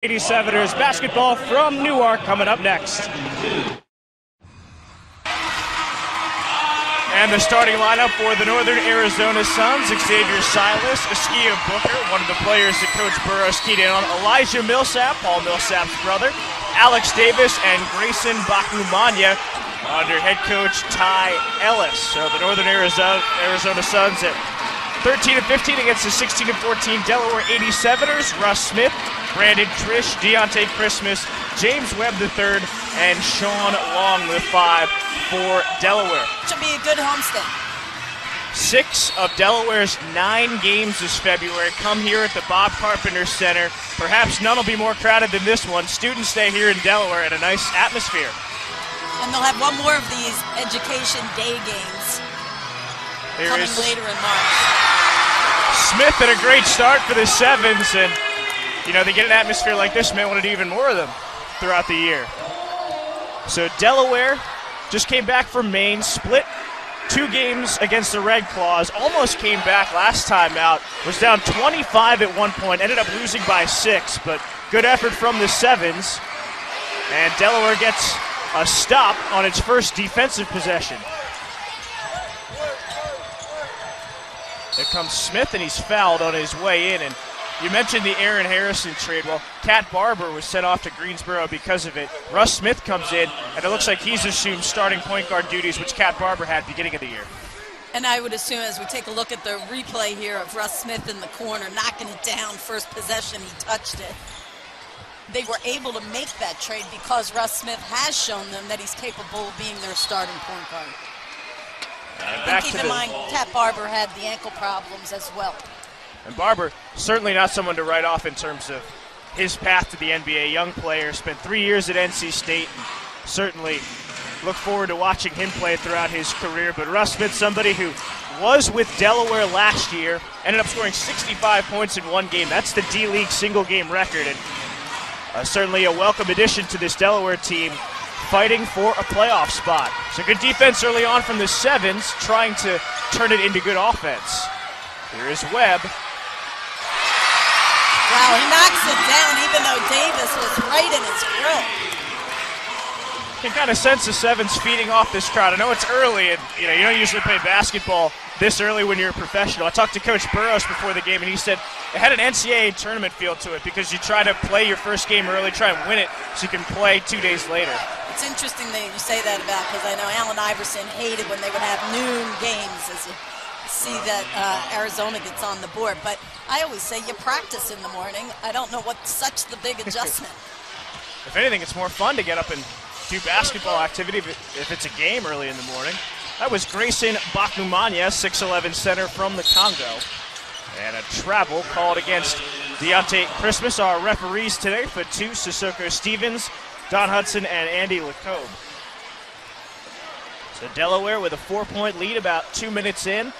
87ers basketball from Newark coming up next. And the starting lineup for the Northern Arizona Suns: Xavier Silas, Askia Booker, one of the players that Coach Burrows keyed in on, Elijah Millsap, Paul Millsap's brother, Alex Davis, and Grayson Bakumanya under head coach Ty Ellis. So the Northern Arizona Suns at 13-15 against the 16-14 Delaware 87ers. Russ Smith, Brandon Trish, Deontay Christmas, James Webb III, and Sean Long with 5 for Delaware. Should be a good homestand. 6 of Delaware's 9 games this February come here at the Bob Carpenter Center. Perhaps none will be more crowded than this one. Students stay here in Delaware at a nice atmosphere. And they'll have one more of these Education Day games coming later in March. Smith had a great start for the Sevens, and you know, they get an atmosphere like this, may want to do even more of them throughout the year. So Delaware just came back from Maine, split 2 games against the Red Claws, almost came back last time out, was down 25 at one point, ended up losing by 6, but good effort from the Sevens, and Delaware gets a stop on its first defensive possession. Here comes Smith, and he's fouled on his way in. And you mentioned the Aaron Harrison trade. Well, Cat Barber was sent off to Greensboro because of it. Russ Smith comes in, and it looks like he's assumed starting point guard duties, which Cat Barber had beginning of the year. And I would assume, as we take a look at the replay here of Russ Smith in the corner, knocking it down, first possession, he touched it. They were able to make that trade because Russ Smith has shown them that he's capable of being their starting point guard. And keep in mind, Cat Barber had the ankle problems as well. And Barber, certainly not someone to write off in terms of his path to the NBA. Young player, spent 3 years at NC State, and certainly look forward to watching him play throughout his career. But Russ Smith, somebody who was with Delaware last year, ended up scoring 65 points in one game. That's the D-League single-game record, and certainly a welcome addition to this Delaware team, fighting for a playoff spot. So good defense early on from the Sevens, trying to turn it into good offense. Here is Webb. Wow, he knocks it down even though Davis was right in his grill. You can kind of sense the Sevens feeding off this crowd. I know it's early, and you don't usually play basketball this early when you're a professional. I talked to Coach Burrows before the game, and he said it had an NCAA tournament feel to it because you try to play your first game early, try and win it so you can play 2 days later. It's interesting that you say that about, because I know Allen Iverson hated when they would have noon games, as you see that Arizona gets on the board. But I always say you practice in the morning. I don't know what's such the big adjustment. If anything, it's more fun to get up and do basketball activity if it's a game early in the morning. That was Grayson Bakumanya, 6'11" center from the Congo. And a travel called against Deontay Christmas. Our referees today for 2, Sissoko Stevens, Don Hudson, and Andy Lacobe. So Delaware with a 4-point lead about 2 minutes in.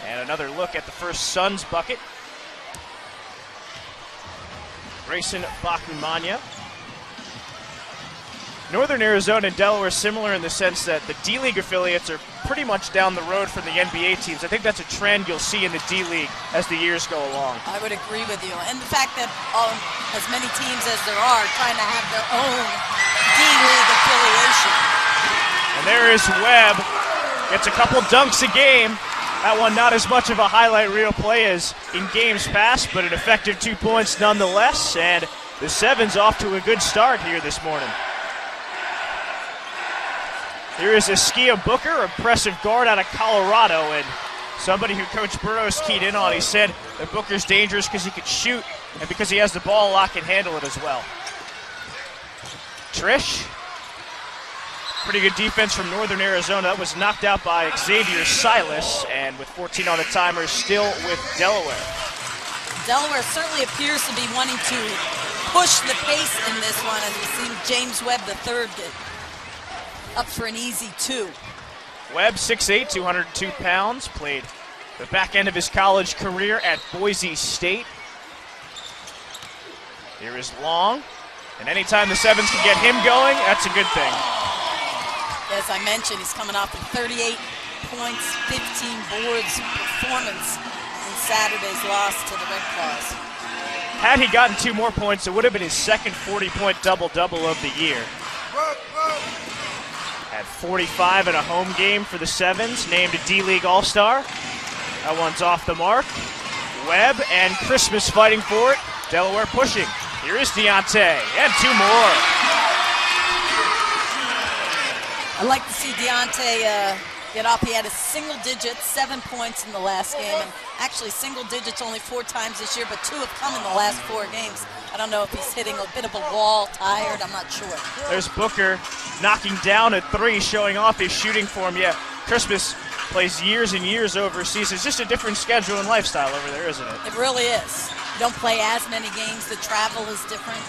And another look at the first Suns bucket. Grayson Bakumanya. Northern Arizona and Delaware similar in the sense that the D-League affiliates are pretty much down the road from the NBA teams. I think that's a trend you'll see in the D-League as the years go along. I would agree with you. And the fact that as many teams as there are trying to have their own D-League affiliation. And there is Webb. Gets a couple dunks a game. That one not as much of a highlight reel play as in games past, but an effective 2 points nonetheless. And the Sevens off to a good start here this morning. Here is Askia Booker, impressive guard out of Colorado, and somebody who Coach Burrows keyed in on. He said that Booker's dangerous because he can shoot and because he has the ball a lot, can handle it as well. Trish, pretty good defense from Northern Arizona. That was knocked out by Xavier Silas, and with 14 on the timer, still with Delaware. Delaware certainly appears to be wanting to push the pace in this one, as we've seen James Webb III get up for an easy 2. Webb, 6'8", 202 pounds, played the back end of his college career at Boise State. Here is Long, and anytime the Sevens can get him going, that's a good thing. As I mentioned, he's coming off a 38 points, 15 boards performance in Saturday's loss to the Red Claws. Had he gotten 2 more points, it would have been his second 40-point double-double of the year. At 45 in a home game for the Sevens, named a D-League All-Star. That one's off the mark. Webb and Christmas fighting for it. Delaware pushing. Here is Deontay, and 2 more. I'd like to see Deontay get off. He had a single digit, 7 points in the last game, and actually single digits only 4 times this year, but 2 have come in the last 4 games. I don't know if he's hitting a bit of a wall, tired, I'm not sure. There's Booker knocking down a 3, showing off his shooting form. Yeah, Christmas plays years and years overseas. It's just a different schedule and lifestyle over there, isn't it? It really is. You don't play as many games. The travel is different.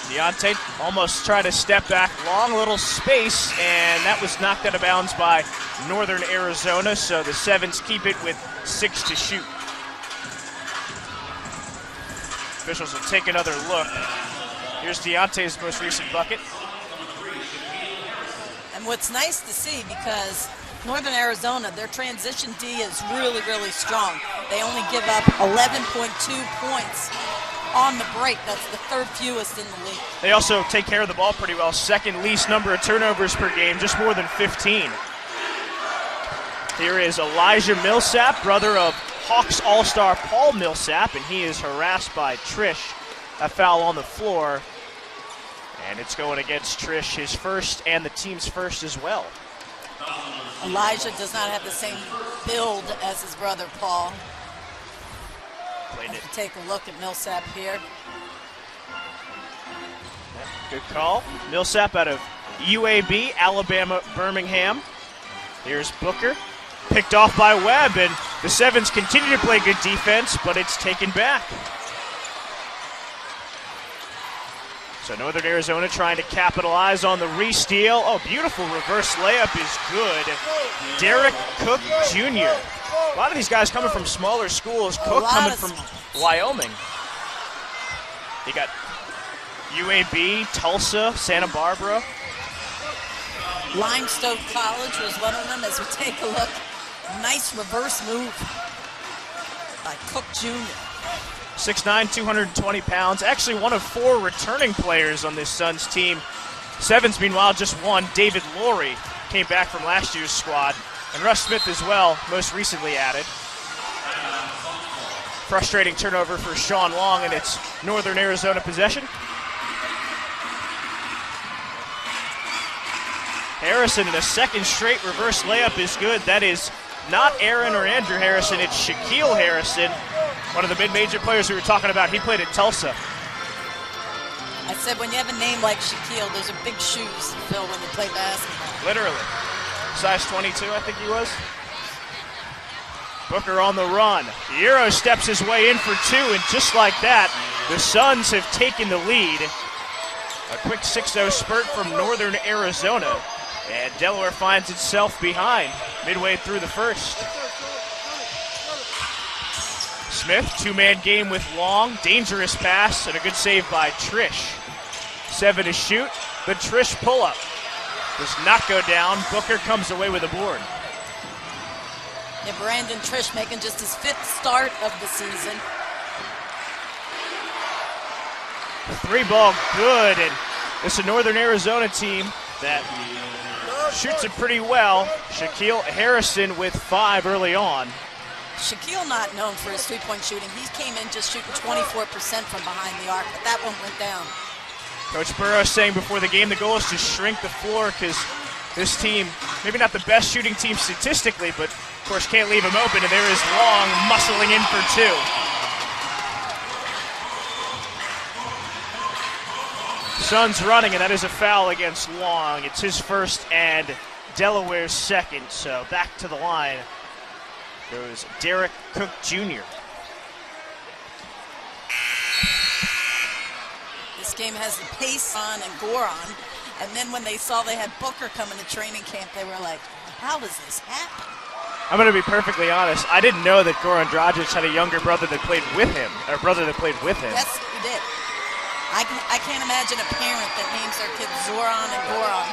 Deontay almost tried to step back, long little space, and that was knocked out of bounds by Northern Arizona, so the Sevens keep it with 6 to shoot. Officials will take another look. Here's Deontay's most recent bucket. And what's nice to see, because Northern Arizona, their transition D is really, really strong. They only give up 11.2 points on the break. That's the 3rd fewest in the league. They also take care of the ball pretty well. 2nd least number of turnovers per game, just more than 15. Here is Elijah Millsap, brother of Hawks All-Star Paul Millsap, and he is harassed by Trish. A foul on the floor, and it's going against Trish, his first and the team's first as well. Elijah does not have the same build as his brother Paul. Take a look at Millsap here. Good call. Millsap out of UAB, Alabama, Birmingham. Here's Booker. Picked off by Webb, and the Sevens continue to play good defense, but it's taken back. So Northern Arizona trying to capitalize on the re-steal. Oh, beautiful reverse layup is good. Derek Cook Jr. A lot of these guys coming from smaller schools. Cook coming from Wyoming. You got UAB, Tulsa, Santa Barbara. Limestone College was one of them as we take a look. Nice reverse move by Cook Jr. 6'9", 220 pounds. Actually one of 4 returning players on this Suns team. Sevens, meanwhile, just one. David Laurie came back from last year's squad. And Russ Smith as well, most recently added. Frustrating turnover for Sean Long, and it's Northern Arizona possession. Harrison in a 2nd straight reverse layup is good. That is not Aaron or Andrew Harrison, it's Shaquille Harrison, one of the mid-major players we were talking about. He played at Tulsa. I said when you have a name like Shaquille, those are big shoes to fill when you play basketball. Literally. Size 22, I think he was. Booker on the run. The Euro steps his way in for 2, and just like that, the Suns have taken the lead. A quick 6-0 spurt from Northern Arizona, and Delaware finds itself behind midway through the first. Smith, 2-man game with Long, dangerous pass, and a good save by Trish. 7 to shoot, the Trish pull-up does not go down. Booker comes away with a board. Yeah, Brandon Trish making just his 5th start of the season. The 3-ball good, and it's a Northern Arizona team that shoots it pretty well. Shaquille Harrison with 5 early on. Shaquille not known for his 3-point shooting. He came in just shooting 24% from behind the arc, but that one went down. Coach Burrow saying before the game the goal is to shrink the floor because this team, maybe not the best shooting team statistically, but of course can't leave him open, and there is Long muscling in for 2. Suns running, and that is a foul against Long. It's his first and Delaware's second, so back to the line goes Derek Cook Jr. This game has the pace on and Goron, and then when they saw they had Booker coming to training camp, they were like, how does this happen? I'm going to be perfectly honest. I didn't know that Goran Dragic had a younger brother that played with him, or brother that played with him. Yes, he did. I can't imagine a parent that names their kids Zoran and Goran.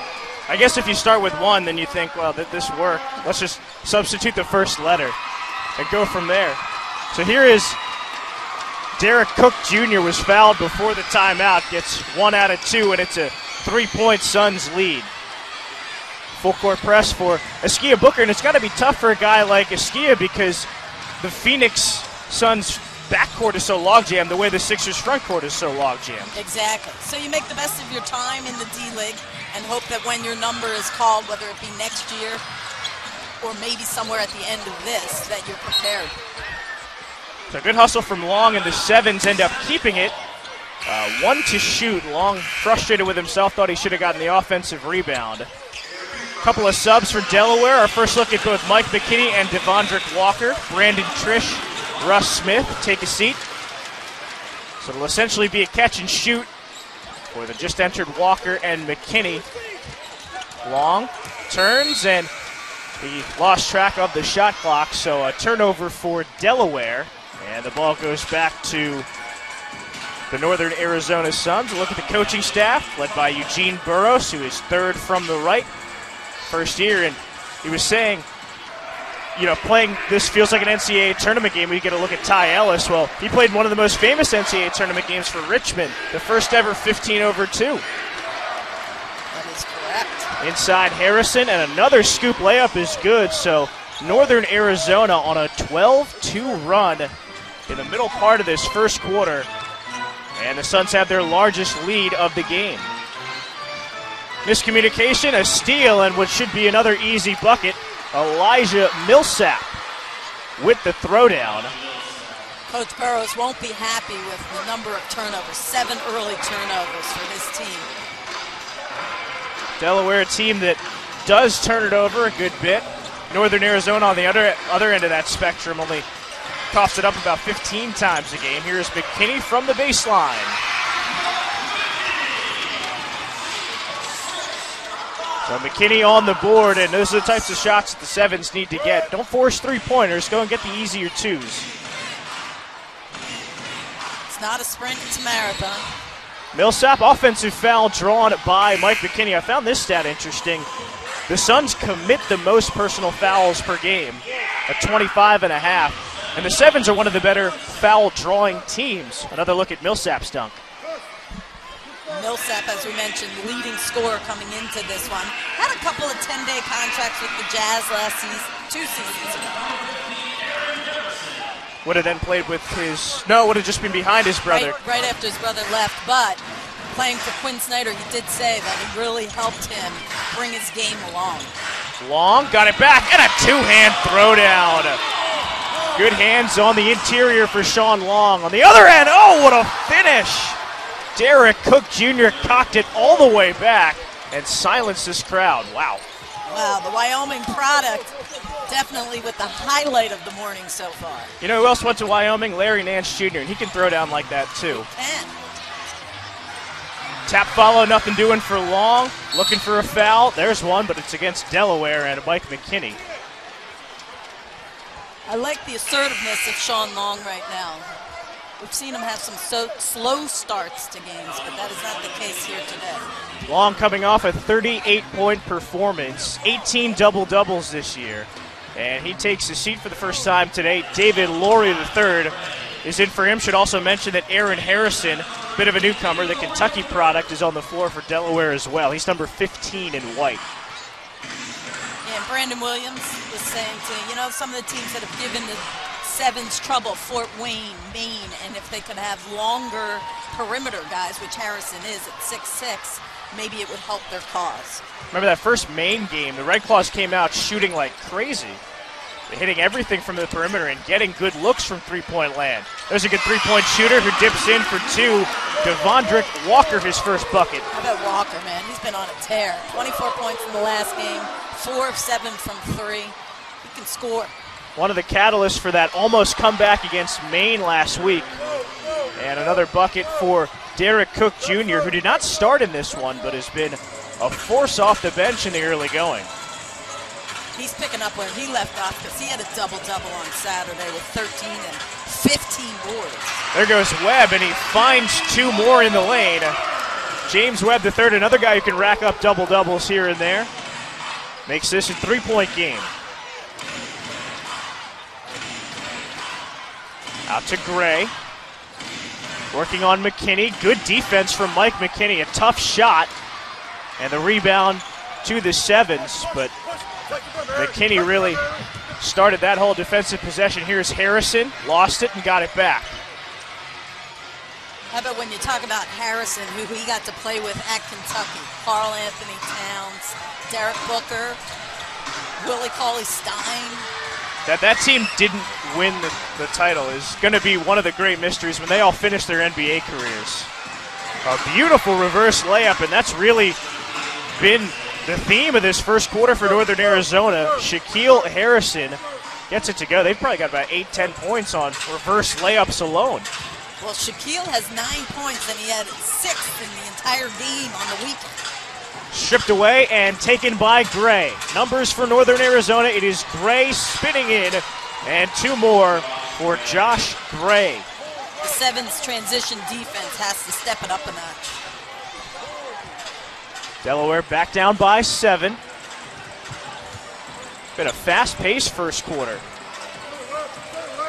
I guess if you start with one, then you think, well, this worked. Let's just substitute the first letter and go from there. So here is Derek Cook Jr. was fouled before the timeout, gets 1 out of 2, and it's a 3-point Suns lead. Full court press for Askia Booker, and it's got to be tough for a guy like Askia because the Phoenix Suns backcourt is so logjammed the way the Sixers frontcourt is so logjammed. Exactly. So you make the best of your time in the D-League and hope that when your number is called, whether it be next year or maybe somewhere at the end of this, that you're prepared. So good hustle from Long, and the Sevens end up keeping it. 1 to shoot. Long frustrated with himself, thought he should have gotten the offensive rebound. Couple of subs for Delaware. Our first look at both Mike McKinney and Devondrick Walker. Brandon Trish, Russ Smith, take a seat. So it'll essentially be a catch and shoot for the just entered Walker and McKinney. Long turns, and he lost track of the shot clock, so a turnover for Delaware. And the ball goes back to the Northern Arizona Suns. Look at the coaching staff, led by Eugene Burroughs, who is third from the right. First year, and he was saying, you know, playing this feels like an NCAA tournament game. We get a look at Ty Ellis. Well, he played one of the most famous NCAA tournament games for Richmond, the first ever 15-over-2. That is correct. Inside Harrison, and another scoop layup is good. So Northern Arizona on a 12-2 run in the middle part of this first quarter, and the Suns have their largest lead of the game. Miscommunication, a steal, and what should be another easy bucket. Elijah Millsap with the throwdown. Coach Burroughs won't be happy with the number of turnovers, 7 early turnovers for his team. Delaware, a team that does turn it over a good bit. Northern Arizona on the other end of that spectrum only coughs it up about 15 times a game. Here's McKinney from the baseline. So McKinney on the board, and those are the types of shots that the Sevens need to get. Don't force three-pointers. Go and get the easier twos. It's not a sprint, it's a marathon. Millsap, offensive foul drawn by Mike McKinney. I found this stat interesting. The Suns commit the most personal fouls per game at 25.5. And the Sevens are one of the better foul-drawing teams. Another look at Millsap's dunk. Millsap, as we mentioned, leading scorer coming into this one. Had a couple of 10-day contracts with the Jazz last season, 2 seasons ago. Would have then played with his, no, would have just been behind his brother. Right after his brother left, but playing for Quinn Snyder, he did say that it really helped him bring his game along. Long, got it back, and a two-hand throwdown. Good hands on the interior for Sean Long. On the other end, oh, what a finish. Derek Cook Jr. cocked it all the way back and silenced this crowd. Wow. Wow, the Wyoming product definitely with the highlight of the morning so far. You know who else went to Wyoming? Larry Nance Jr., and he can throw down like that too. And tap follow, nothing doing for Long. Looking for a foul. There's one, but it's against Delaware and Mike McKinney. I like the assertiveness of Sean Long right now. We've seen him have some slow starts to games, but that is not the case here today. Long coming off a 38-point performance, 18 double-doubles this year. And he takes a seat for the first time today. David Laurie III is in for him. Should also mention that Aaron Harrison, a bit of a newcomer, the Kentucky product, is on the floor for Delaware as well. He's number 15 in white. Yeah, and Brandon Williams was saying to, some of the teams that have given the Sevens trouble, Fort Wayne, Maine, and if they could have longer perimeter guys, which Harrison is at 6'6", maybe it would help their cause. Remember that first Maine game, the Red Claws came out shooting like crazy. They're hitting everything from the perimeter and getting good looks from three-point land. There's a good three-point shooter who dips in for 2. Devondrick Walker, his first bucket. How about Walker, man? He's been on a tear. 24 points in the last game, 4 of 7 from 3. He can score. One of the catalysts for that almost comeback against Maine last week. And another bucket for Derek Cook Jr., who did not start in this one, but has been a force off the bench in the early going. He's picking up where he left off because he had a double-double on Saturday with 13 and 15 boards. There goes Webb, and he finds 2 more in the lane. James Webb III, another guy who can rack up double-doubles here and there. Makes this a 3-point game. Out to Gray. Working on McKinney. Good defense from Mike McKinney. A tough shot. And the rebound to the Sevens. But McKinney really started that whole defensive possession. Here's Harrison. Lost it and got it back. How about when you talk about Harrison, who he got to play with at Kentucky? Carl Anthony Towns, Derek Booker, Willie Cauley-Stein. That team didn't win the title is going to be one of the great mysteries when they all finish their NBA careers. A beautiful reverse layup, and that's really been the theme of this first quarter for Northern Arizona. Shaquille Harrison gets it to go. They've probably got about 8-10 points on reverse layups alone. Well, Shaquille has 9 points, and he had 6 in the entire game on the weekend. Stripped away and taken by Gray. Numbers for Northern Arizona. It is Gray spinning in, and 2 more for Josh Gray. The Sevens transition defense has to step it up a notch. Delaware back down by 7. Been a fast-paced first quarter.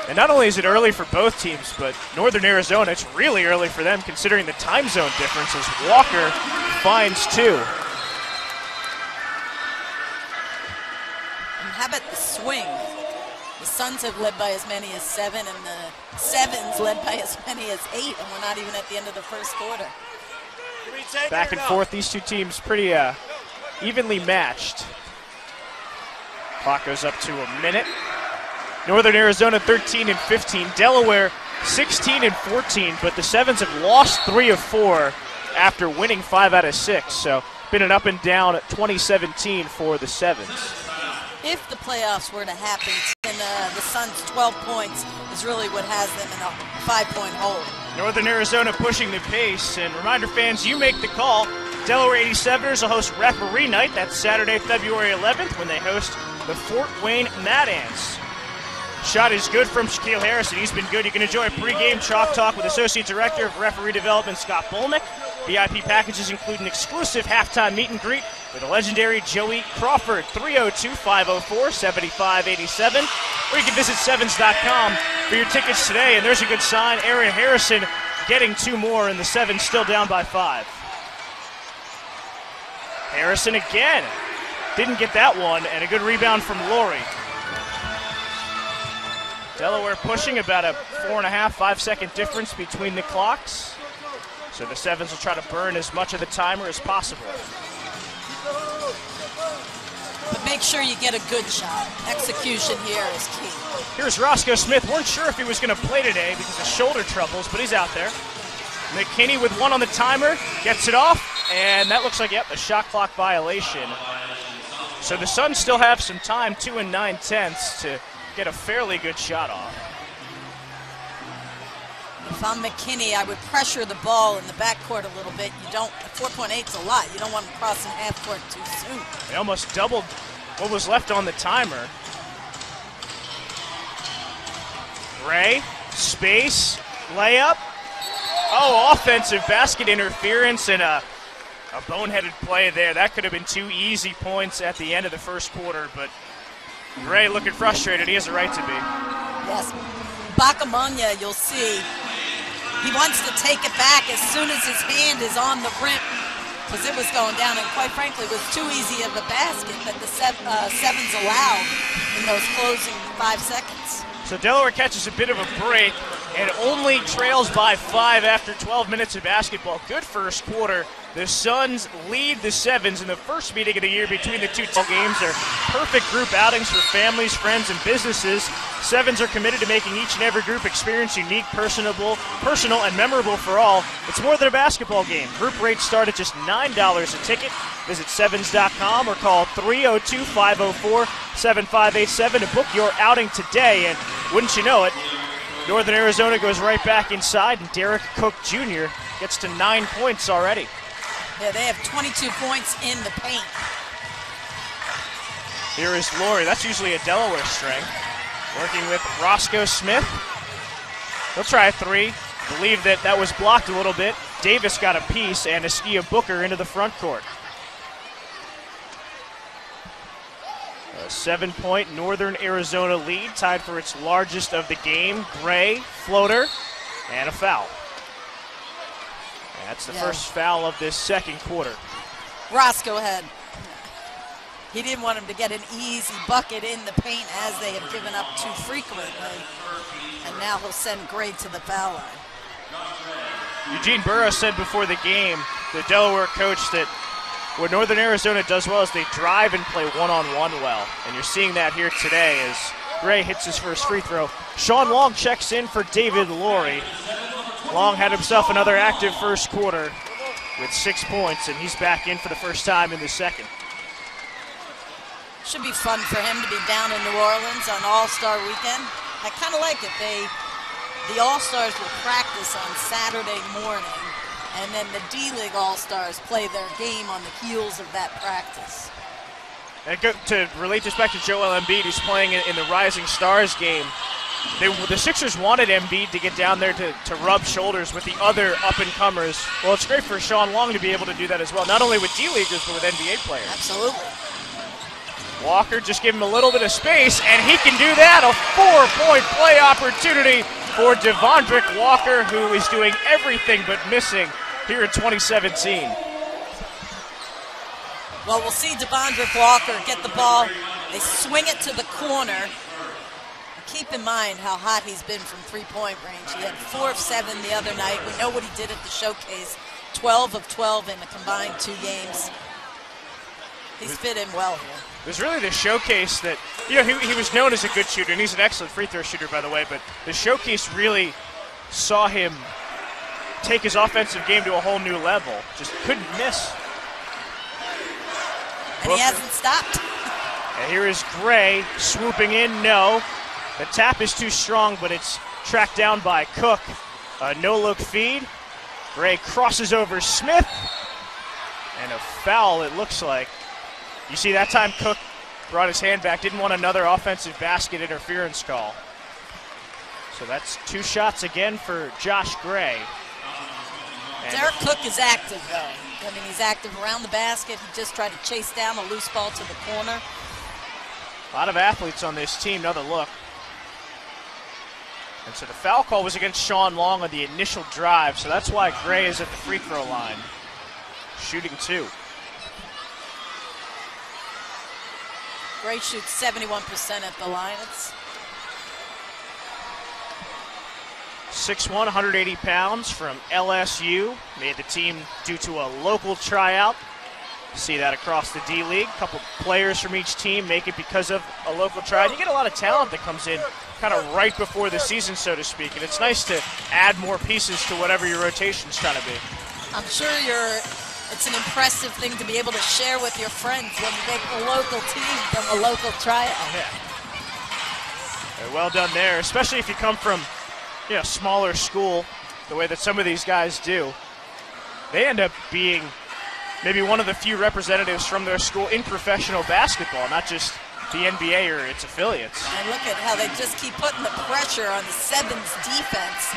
And not only is it early for both teams, but Northern Arizona, it's really early for them considering the time zone difference as Walker finds 2. And how about the swing? The Suns have led by as many as 7, and the Sevens led by as many as 8, and we're not even at the end of the first quarter. Back and forth, these two teams pretty evenly matched. Clock goes up to a minute. Northern Arizona 13-15, Delaware 16-14, but the Sevens have lost 3 of 4 after winning 5 out of 6. So been an up and down at 2017 for the Sevens. If the playoffs were to happen, then the Suns' 12 points is really what has them in a 5-point hole. Northern Arizona pushing the pace, and reminder fans, you make the call. Delaware 87ers will host Referee Night. That's Saturday, February 11th when they host the Fort Wayne Mad Ants. Shot is good from Shaquille Harrison. He's been good. You can enjoy a pregame chalk talk with Associate Director of Referee Development, Scott Bolnick. VIP packages include an exclusive halftime meet and greet with the legendary Joey Crawford, 302-504-7587. Or you can visit Sevens.com for your tickets today. And there's a good sign. Aaron Harrison getting 2 more, and the Sevens still down by 5. Harrison again. Didn't get that one, and a good rebound from Laurie. Delaware pushing about a 4.5, 5-second difference between the clocks. So the Sevens will try to burn as much of the timer as possible. But make sure you get a good shot. Execution here is key. Here's Roscoe Smith. Weren't sure if he was going to play today because of shoulder troubles, but he's out there. McKinney with 1 on the timer, gets it off, and that looks like, a shot clock violation. So the Suns still have some time, 2 9/10 to get a fairly good shot off. If I'm McKinney, I would pressure the ball in the backcourt a little bit. 4.8 is a lot. You don't want him crossing half court too soon. They almost doubled what was left on the timer. Gray, space, layup. Oh, offensive basket interference and a boneheaded play there. That could have been 2 easy points at the end of the first quarter, but Gray looking frustrated. He has a right to be. Yes. Bacamania, you'll see. He wants to take it back as soon as his hand is on the rim because it was going down, and quite frankly, it was too easy of a basket that the Sevens allowed in those closing 5 seconds. So Delaware catches a bit of a break and only trails by 5 after 12 minutes of basketball. Good first quarter. The Suns lead the Sevens in the first meeting of the year between the two games. They're perfect group outings for families, friends, and businesses. Sevens are committed to making each and every group experience unique, personal, and memorable for all. It's more than a basketball game. Group rates start at just $9 a ticket. Visit Sevens.com or call 302-504-7587 to book your outing today. And wouldn't you know it, Northern Arizona goes right back inside, and Derek Cook Jr. gets to 9 points already. Yeah, they have 22 points in the paint. Here is Laurie. That's usually a Delaware strength. Working with Roscoe Smith. He'll try a 3. Believe that was blocked a little bit. Davis got a piece, and Askia Booker into the front court. A 7-point Northern Arizona lead, tied for its largest of the game. Gray, floater, and a foul. That's the first foul of this second quarter. Ross, go ahead. He didn't want him to get an easy bucket in the paint as they have given up too frequently. And now he'll send Gray to the foul line. Eugene Burrow said before the game, the Delaware coach, that what Northern Arizona does well is they drive and play one-on-one well. And you're seeing that here today as Gray hits his first free throw. Sean Long checks in for David Laurie. Long had himself another active first quarter with 6 points, and he's back in for the first time in the second. Should be fun for him to be down in New Orleans on All-Star Weekend. I kind of like it. The All-Stars will practice on Saturday morning, and then the D-League All-Stars play their game on the heels of that practice. And to relate this back to Joel Embiid, who's playing in the Rising Stars game, the Sixers wanted Embiid to get down there to rub shoulders with the other up-and-comers. Well, it's great for Sean Long to be able to do that as well, not only with D-Leaguers, but with NBA players. Absolutely. Walker just give him a little bit of space, and he can do that. A 4-point play opportunity for Devondrick Walker, who is doing everything but missing here in 2017. Well, we'll see Devondrick Walker get the ball. They swing it to the corner. Keep in mind how hot he's been from three-point range. He had 4 of 7 the other night. We know what he did at the showcase, 12 of 12 in the combined 2 games. He's fit in well here. It was really the showcase that, he was known as a good shooter, and he's an excellent free throw shooter, by the way, but the showcase really saw him take his offensive game to a whole new level. Just couldn't miss. And he hasn't stopped. And here is Gray swooping in, no. The tap is too strong, but it's tracked down by Cook. A no-look feed. Gray crosses over Smith. And a foul, it looks like. You see, that time Cook brought his hand back, didn't want another offensive basket interference call. So that's 2 shots again for Josh Gray. And Derek Cook is active, though. I mean, he's active around the basket. He just tried to chase down a loose ball to the corner. a lot of athletes on this team. Another look. And so the foul call was against Sean Long on the initial drive, so that's why Gray is at the free throw line, shooting 2. Gray shoots 71% at the line. It's 6'1", 180 pounds from LSU. Made the team due to a local tryout. See that across the D-League. A couple players from each team make it because of a local tryout. You get a lot of talent that comes in kind of right before the season, so to speak. And it's nice to add more pieces to whatever your rotation's trying to be. I'm sure it's an impressive thing to be able to share with your friends when you make a local team from a local tryout. Yeah. Well done there, especially if you come from smaller school, the way that some of these guys do. They end up being maybe one of the few representatives from their school in professional basketball, not just the NBA or its affiliates. And look at how they just keep putting the pressure on the Sevens defense.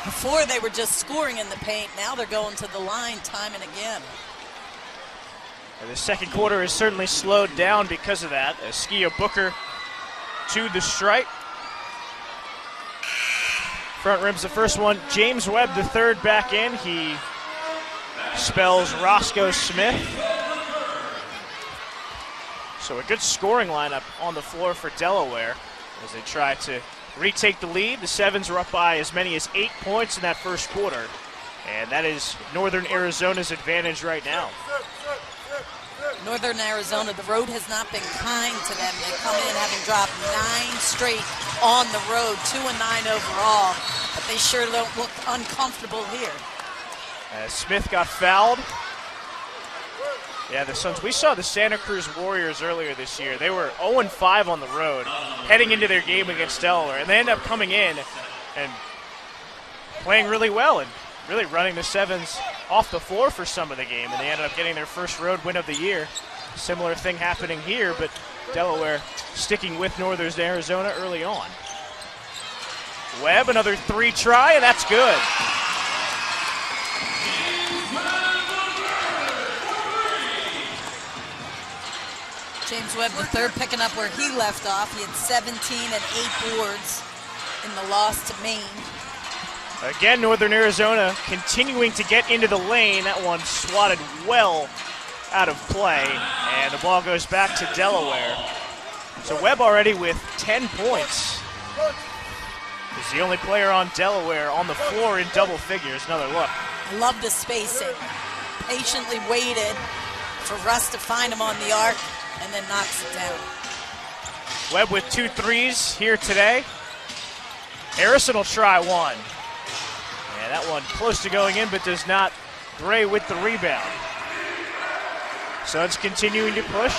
Before they were just scoring in the paint, now they're going to the line time and again. And the second quarter has certainly slowed down because of that. Skia Booker to the stripe. Front rim's the first one. James Webb, the third, back in. He spells Roscoe Smith. So a good scoring lineup on the floor for Delaware as they try to retake the lead. The Sevens were up by as many as 8 points in that first quarter. And that is Northern Arizona's advantage right now. Northern Arizona, the road has not been kind to them. They come in having dropped 9 straight on the road, 2-9 overall. But they sure don't look uncomfortable here. Smith got fouled. Yeah, the Suns, we saw the Santa Cruz Warriors earlier this year. They were 0-5 on the road heading into their game against Delaware, and they end up coming in and playing really well and really running the Sevens off the floor for some of the game, and they ended up getting their first road win of the year. Similar thing happening here, but Delaware sticking with Northern Arizona early on. Webb, another 3 try, and that's good. James Webb, the third, picking up where he left off. He had 17 and 8 boards in the loss to Maine. Again, Northern Arizona continuing to get into the lane. That one swatted well out of play, and the ball goes back to Delaware. So Webb already with 10 points. He's the only player on Delaware on the floor in double figures. Another look. I love the spacing. Patiently waited for Russ to find him on the arc, and then knocks it down. Webb with 2 threes here today. Harrison will try one. And that one close to going in, but does not. Gray with the rebound. Suns continuing to push.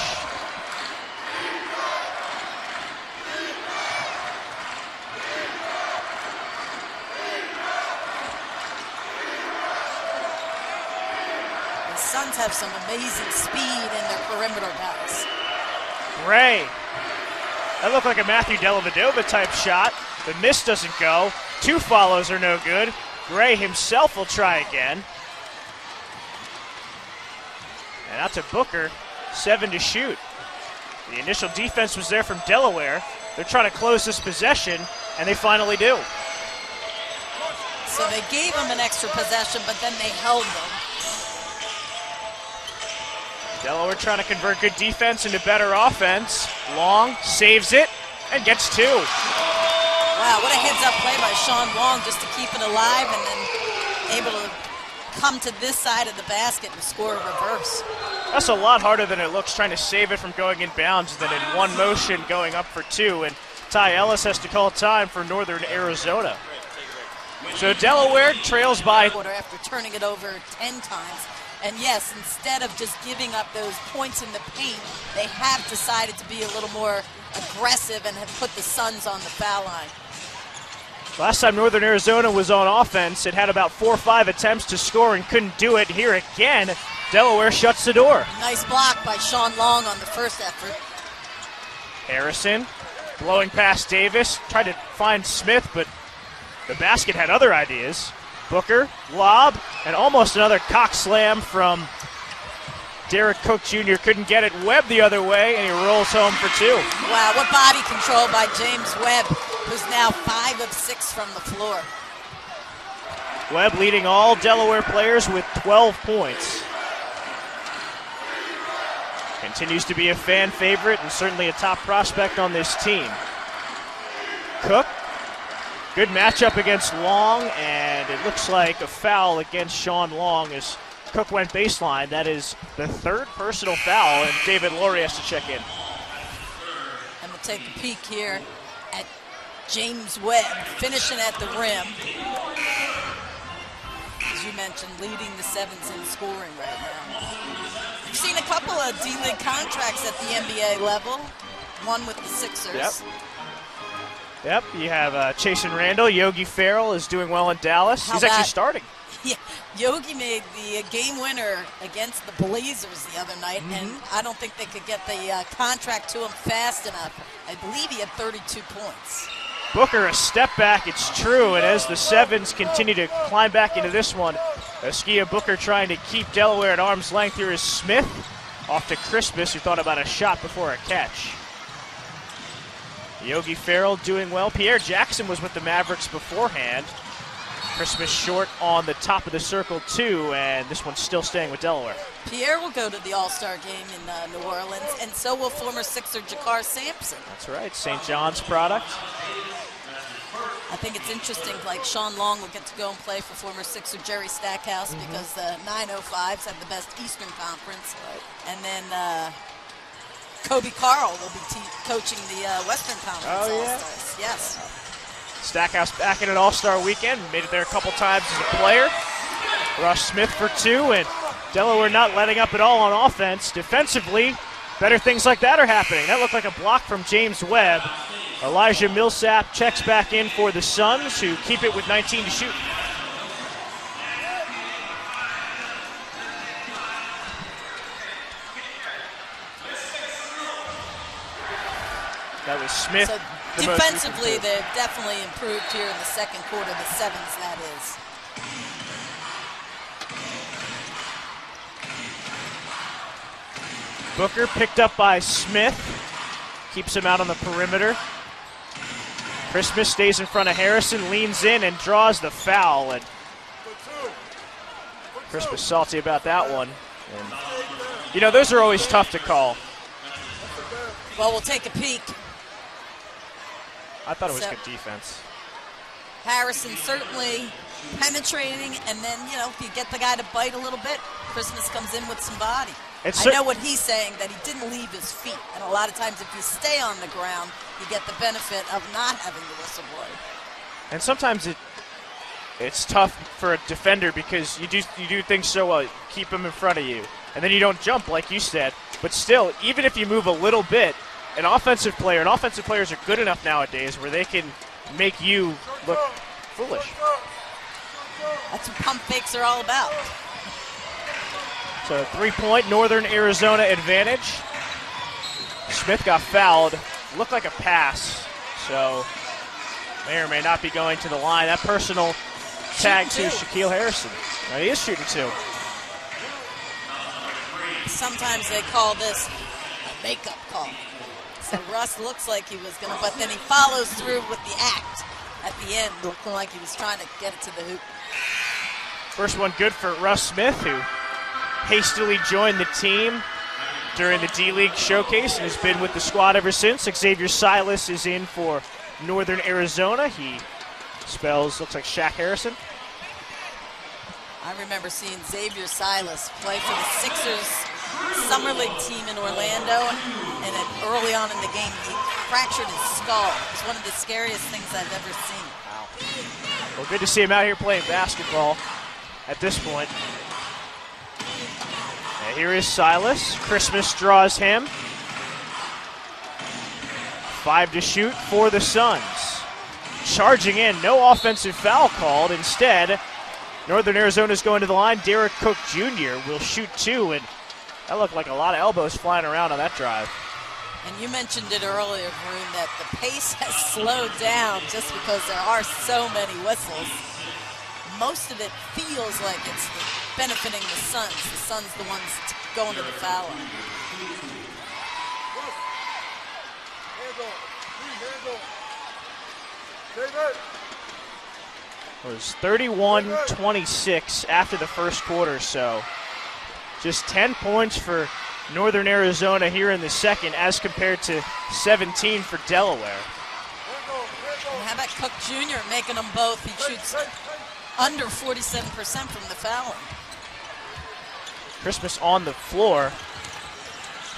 The Suns have some amazing speed in their perimeter guys. Gray. That looked like a Matthew Dellavedova type shot. The miss doesn't go. 2 follows are no good. Gray himself will try again. And out to Booker, 7 to shoot. The initial defense was there from Delaware. They're trying to close this possession, and they finally do. So they gave him an extra possession, but then they held them. Delaware trying to convert good defense into better offense. Long saves it and gets 2. Wow, what a heads-up play by Sean Long just to keep it alive and then able to come to this side of the basket and score a reverse. That's a lot harder than it looks, trying to save it from going in bounds than in one motion going up for 2. And Ty Ellis has to call time for Northern Arizona. So Delaware trails by. After turning it over 10 times. And yes, instead of just giving up those points in the paint, they have decided to be a little more aggressive and have put the Suns on the foul line. Last time Northern Arizona was on offense, it had about 4 or 5 attempts to score and couldn't do it. Here again, Delaware shuts the door. Nice block by Sean Long on the first effort. Harrison blowing past Davis, tried to find Smith, but the basket had other ideas. Booker, lob, and almost another cock slam from Derek Cook Jr. Couldn't get it. Webb the other way, and he rolls home for 2. Wow, what body control by James Webb, who's now 5 of 6 from the floor. Webb leading all Delaware players with 12 points. Continues to be a fan favorite and certainly a top prospect on this team. Cook, good matchup against Long, and it looks like a foul against Sean Long as Cook went baseline. That is the 3rd personal foul, and David Laurie has to check in. And we'll take a peek here at James Webb finishing at the rim. As you mentioned, leading the Sevens in scoring right now. We've seen a couple of D-League contracts at the NBA level, one with the Sixers. Yep, you have Chasen Randall. Yogi Ferrell is doing well in Dallas. He's actually starting. Yeah, Yogi made the game winner against the Blazers the other night, and I don't think they could get the contract to him fast enough. I believe he had 32 points. Booker, a step back, it's true, and as the Sevens continue to climb back into this one, Askia Booker trying to keep Delaware at arm's length. Here is Smith off to Crispus, who thought about a shot before a catch. Yogi Ferrell doing well. Pierre Jackson was with the Mavericks beforehand. Crispus short on the top of the circle too, and this one's still staying with Delaware. Pierre will go to the All-Star game in New Orleans, and so will former Sixer Jakar Sampson. That's right, St. John's product. I think it's interesting, like Sean Long will get to go and play for former Sixer Jerry Stackhouse because the 905s have the best Eastern Conference. And then Kobe Carl will be coaching the Western Conference All-Stars. Yes. Stackhouse back in an All-Star weekend. Made it there a couple times as a player. Rush Smith for 2, and Delaware not letting up at all on offense. Defensively, better things like that are happening. That looked like a block from James Webb. Elijah Millsap checks back in for the Suns, who keep it with 19 to shoot. That was Smith. So defensively, they've definitely improved here in the second quarter, the Sevens, that is. Booker picked up by Smith. Keeps him out on the perimeter. Christmas stays in front of Harrison, leans in and draws the foul. And Christmas salty about that one. And, you know, those are always tough to call. Well, we'll take a peek. I thought it was good defense. Harrison certainly penetrating, and then, you know, if you get the guy to bite a little bit, Christmas comes in with some body. I know what he's saying, that he didn't leave his feet. And a lot of times if you stay on the ground, you get the benefit of not having the whistle blow. And sometimes it's tough for a defender because you do things so well, keep them in front of you, and then you don't jump like you said. But still, even if you move a little bit, an offensive players are good enough nowadays where they can make you look foolish. That's what pump fakes are all about. So 3-point Northern Arizona advantage. Smith got fouled. Looked like a pass. So may or may not be going to the line. That personal tag to Shaquille Harrison. Now he is shooting two. Sometimes they call this a makeup call. So Russ looks like he was going to, but then he follows through with the act at the end, looking like he was trying to get it to the hoop. First one good for Russ Smith, who hastily joined the team during the D-League showcase and has been with the squad ever since. Xavier Silas is in for Northern Arizona. He looks like Shaq Harrison. I remember seeing Xavier Silas play for the Sixers Summer League team in Orlando, and early on in the game, he fractured his skull. It was one of the scariest things I've ever seen. Wow. Well, good to see him out here playing basketball at this point. And here is Silas. Christmas draws him. 5 to shoot for the Suns. Charging in, no offensive foul called. Instead, Northern Arizona's going to the line. Derek Cook Jr. will shoot two, and that looked like a lot of elbows flying around on that drive. And you mentioned it earlier, Varun, that the pace has slowed down just because there are so many whistles. Most of it feels like it's benefiting the Suns. The Suns the ones going to the foul line. It was 31-26 after the first quarter, so just 10 points for Northern Arizona here in the second as compared to 17 for Delaware. And how about Cook Jr. making them both? He shoots under 47% from the foul line. Christmas on the floor,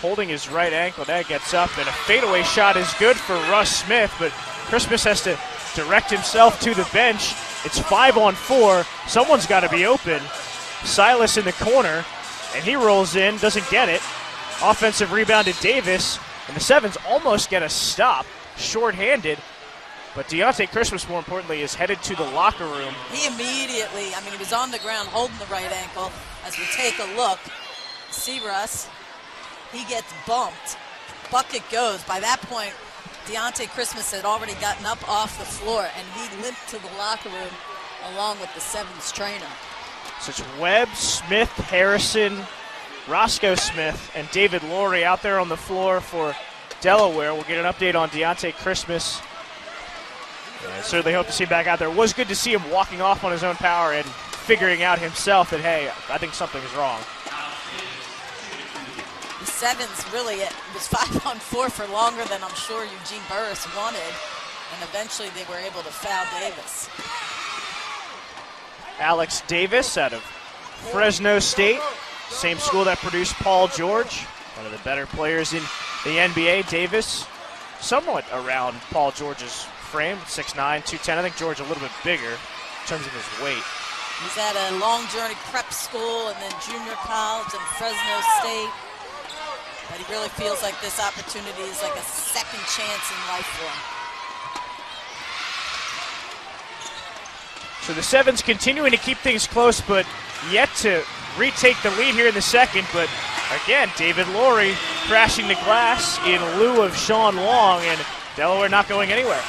holding his right ankle. That gets up, and a fadeaway shot is good for Russ Smith, but Christmas has to direct himself to the bench. It's 5-on-4. Someone's got to be open. Silas in the corner, and he rolls in, doesn't get it. Offensive rebound to Davis, and the Sevens almost get a stop, shorthanded. But Deontay Christmas, more importantly, is headed to the locker room. He immediately, he was on the ground holding the right ankle. As we take a look, see Russ, he gets bumped. Bucket goes. By that point, Deontay Christmas had already gotten up off the floor, and he limped to the locker room along with the Sevens trainer. So it's Webb, Smith, Harrison, Roscoe Smith, and David Laurie out there on the floor for Delaware. We'll get an update on Deontay Christmas. I certainly hope to see him back out there. It was good to see him walking off on his own power and figuring out himself that, hey, I think something's wrong. The Sevens really, it was 5-on-4 for longer than I'm sure Eugene Burris wanted, and eventually they were able to foul Davis. Alex Davis out of Fresno State, same school that produced Paul George, one of the better players in the NBA. Davis, somewhat around Paul George's frame, 6'9", 210. I think George a little bit bigger in terms of his weight. He's at a Long Journey Prep School and then junior college and Fresno State. But he really feels like this opportunity is like a second chance in life for him. So the Sevens continuing to keep things close, but yet to retake the lead here in the second. But again, David Laurie crashing the glass in lieu of Sean Long, and Delaware not going anywhere.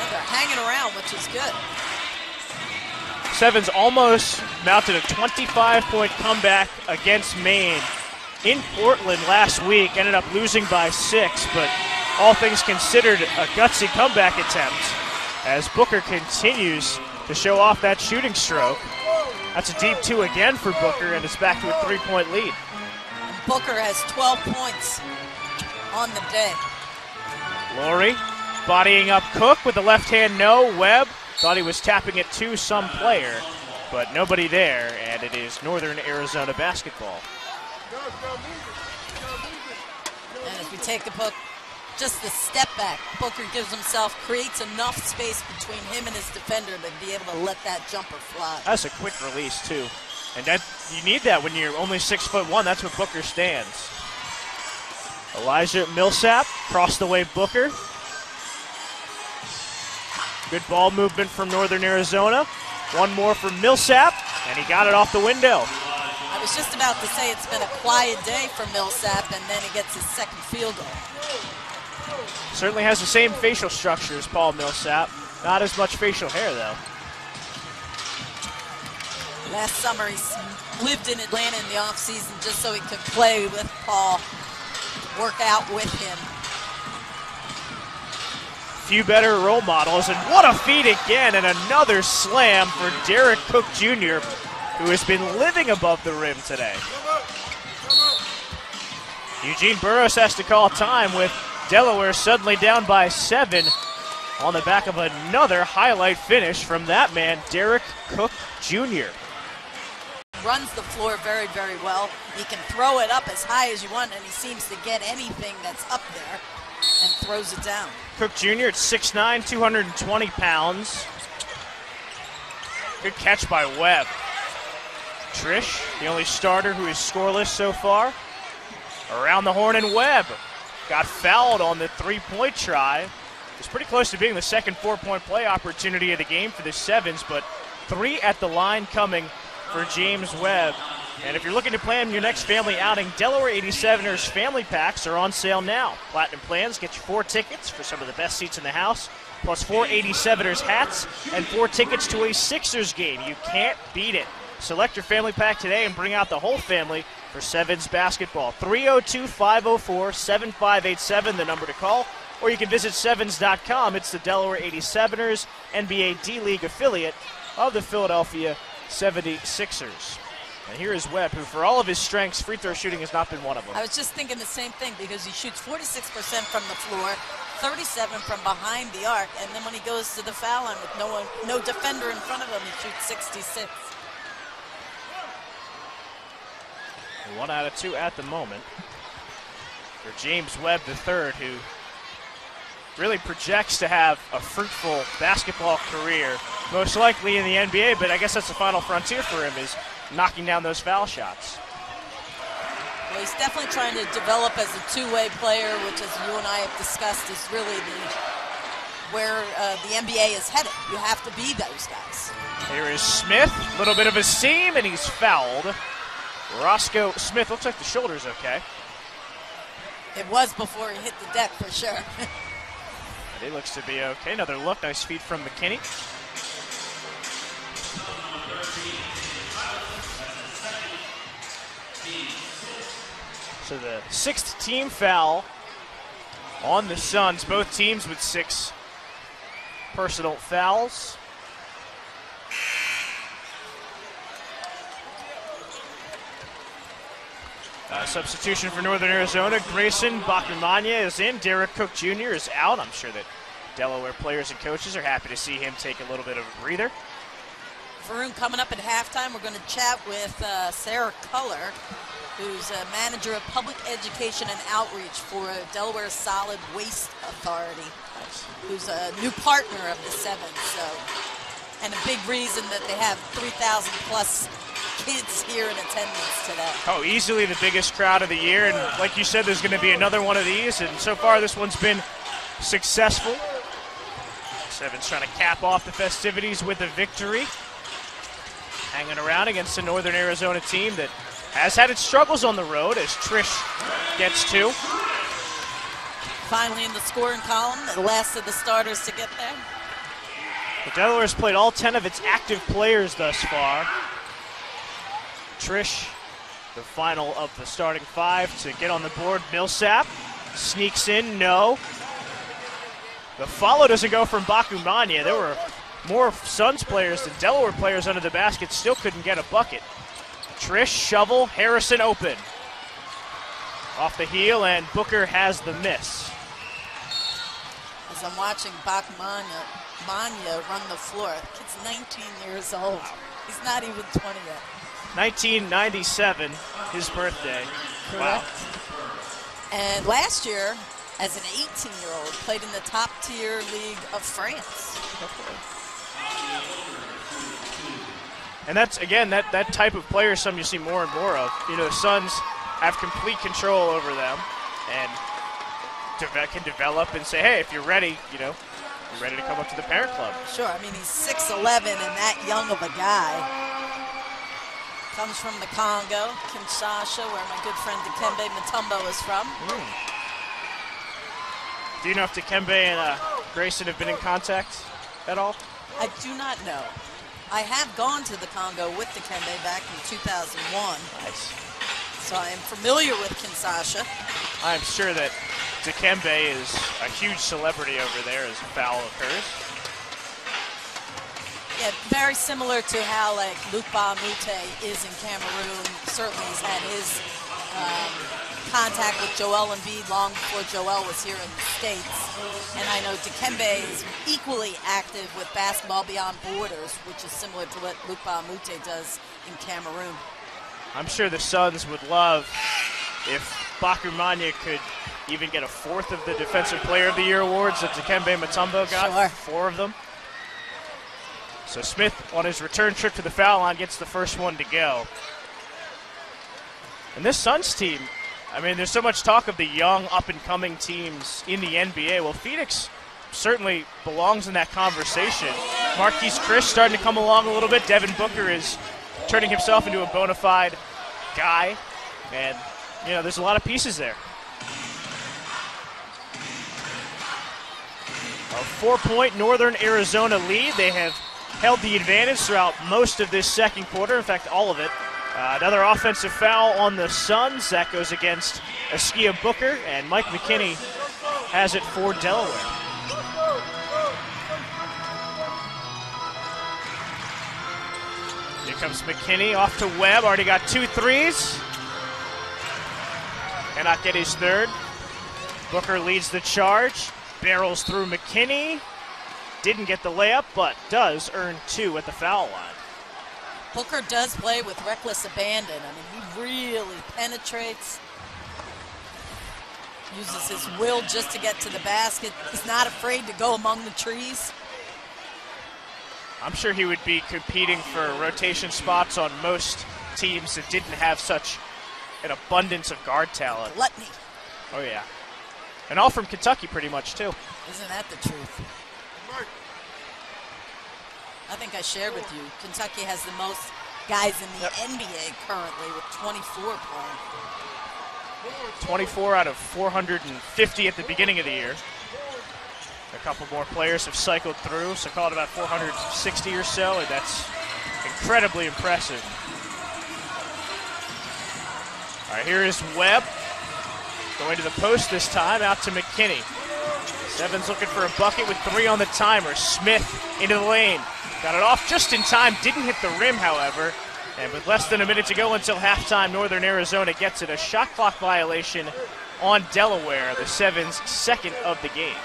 And they're hanging around, which is good. Sevens almost mounted a 25-point comeback against Maine in Portland last week. Ended up losing by 6, but all things considered, a gutsy comeback attempt as Booker continues to show off that shooting stroke. That's a deep 2 again for Booker, and it's back to a 3-point lead. Booker has 12 points on the day. Laurie bodying up Cook with the left hand no. Webb thought he was tapping it to some player, but nobody there, and it is Northern Arizona basketball. And as we take a look, just the step back, Booker gives himself, creates enough space between him and his defender to be able to let that jumper fly. That's a quick release, too. And that you need that when you're only 6'1". That's what Booker stands. Elijah Millsap, cross the way Booker. Good ball movement from Northern Arizona. One more from Millsap, and he got it off the window. I was just about to say it's been a quiet day for Millsap, and then he gets his second field goal. Certainly has the same facial structure as Paul Millsap. Not as much facial hair, though. Last summer, he lived in Atlanta in the offseason just so he could play with Paul, work out with him. Few better role models, and what a feed again, and another slam for Derek Cook Jr., who has been living above the rim today. Eugene Burroughs has to call time with Delaware suddenly down by 7 on the back of another highlight finish from that man, Derek Cook Jr. Runs the floor very, very well. He can throw it up as high as you want, and he seems to get anything that's up there and throws it down. Cook Jr. at 6'9", 220 pounds. Good catch by Webb. Trish, the only starter who is scoreless so far. Around the horn, and Webb got fouled on the three-point try. It's pretty close to being the second four-point play opportunity of the game for the Sevens, but 3 at the line coming for James Webb. And if you're looking to plan your next family outing, Delaware 87ers family packs are on sale now. Platinum plans get you 4 tickets for some of the best seats in the house, plus 4 87ers hats and 4 tickets to a Sixers game. You can't beat it. Select your family pack today and bring out the whole family for Sevens basketball. 302-504-7587, the number to call. Or you can visit sevens.com. It's the Delaware 87ers, NBA D-League affiliate of the Philadelphia 76ers. And here is Webb, who for all of his strengths, free throw shooting has not been one of them. I was just thinking the same thing because he shoots 46% from the floor, 37 from behind the arc, and then when he goes to the foul line with no defender in front of him, he shoots 66. 1 out of 2 at the moment for James Webb III, who really projects to have a fruitful basketball career, most likely in the NBA, but I guess that's the final frontier for him, is knocking down those foul shots. Well, he's definitely trying to develop as a two-way player, which, as you and I have discussed, is really where the NBA is headed. You have to be those guys. Here is Smith, a little bit of a seam, and he's fouled. Roscoe Smith, looks like the shoulder's okay. It was before he hit the deck, for sure. But he looks to be okay. Another look, nice feed from McKinney. So the 6th team foul on the Suns. Both teams with 6 personal fouls. Substitution for Northern Arizona. Grayson Bakumanya is in. Derek Cook Jr. is out. I'm sure that Delaware players and coaches are happy to see him take a little bit of a breather. Varun, coming up at halftime, we're going to chat with Sarah Culler, who's a manager of public education and outreach for Delaware Solid Waste Authority, who's a new partner of the Sevens. And a big reason that they have 3,000 plus kids here in attendance today. Oh, easily the biggest crowd of the year, and like you said, there's going to be another one of these, and so far this one's been successful. Sevens trying to cap off the festivities with a victory, hanging around against the Northern Arizona team that has had its struggles on the road, as Trish gets 2. Finally in the scoring column, the last of the starters to get there. The Delaware's played all 10 of its active players thus far. Trish, the final of the starting 5 to get on the board. Millsap sneaks in, no. The follow doesn't go from Bakumanya. There were more Suns players than Delaware players under the basket, still couldn't get a bucket. Trish, shovel, Harrison open. Off the heel, and Booker has the miss. As I'm watching Bakumanya run the floor, the kid's 19 years old. He's not even 20 yet. 1997, his birthday. Correct. Wow. And last year, as an 18-year-old, played in the top-tier league of France. And that's, again, that type of player is something you see more and more of. You know, the Suns have complete control over them and can develop and say, hey, if you're ready, you know, you're ready to come up to the parent club. Sure. I mean, he's 6'11" and that young of a guy. Comes from the Congo, Kinshasa, where my good friend Dikembe Mutombo is from. Do you know if Dikembe and Grayson have been in contact at all? I do not know. I have gone to the Congo with Dikembe back in 2001. Nice. So I am familiar with Kinshasa. I'm sure that Dikembe is a huge celebrity over there as a foul occurs. Yeah, very similar to how like Lupa Mute is in Cameroon. Certainly he's had his contact with Joel Embiid long before Joel was here in the States. And I know Dikembe is equally active with Basketball Beyond Borders, which is similar to what Lupa Mute does in Cameroon. I'm sure the Suns would love if Bakumanya could even get a fourth of the Defensive Player of the Year awards that Dikembe Mutombo got. Sure. 4 of them. So Smith, on his return trip to the foul line, gets the first one to go. And this Suns team, I mean, there's so much talk of the young, up-and-coming teams in the NBA. Well, Phoenix certainly belongs in that conversation. Marquise Chris starting to come along a little bit. Devin Booker is turning himself into a bona fide guy. And, you know, there's a lot of pieces there. A 4-point Northern Arizona lead. They have held the advantage throughout most of this second quarter, in fact, all of it. Another offensive foul on the Suns. That goes against Askia Booker, and Mike McKinney has it for Delaware. Here comes McKinney off to Webb. Already got 2 threes. Cannot get his third. Booker leads the charge. Barrels through McKinney. Didn't get the layup, but does earn 2 at the foul line. Booker does play with reckless abandon. I mean, he really penetrates, uses his will just to get to the basket. He's not afraid to go among the trees. I'm sure he would be competing for rotation spots on most teams that didn't have such an abundance of guard talent. Gluttony. Oh, yeah. And all from Kentucky pretty much, too. Isn't that the truth? I think I shared with you, Kentucky has the most guys in the NBA currently with 24 playing. 24 out of 450 at the beginning of the year. A couple more players have cycled through, so call it about 460 or so, and that's incredibly impressive. All right, here is Webb. Going to the post this time, out to McKinney. Sevens looking for a bucket with 3 on the timer. Smith into the lane. Got it off just in time, didn't hit the rim, however. And with less than a minute to go until halftime, Northern Arizona gets it. A shot clock violation on Delaware, the Sevens' second of the game.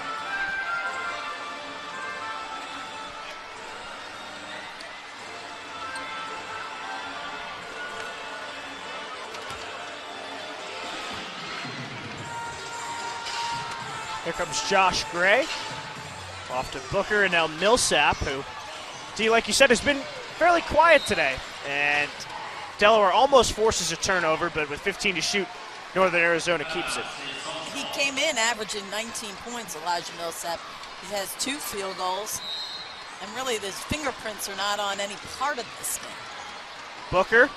Here comes Josh Gray. Off to Booker and now Millsap, who, D, like you said, has been fairly quiet today. And Delaware almost forces a turnover, but with 15 to shoot, Northern Arizona keeps it. He came in averaging 19 points, Elijah Millsap. He has 2 field goals, and really his fingerprints are not on any part of this game. Booker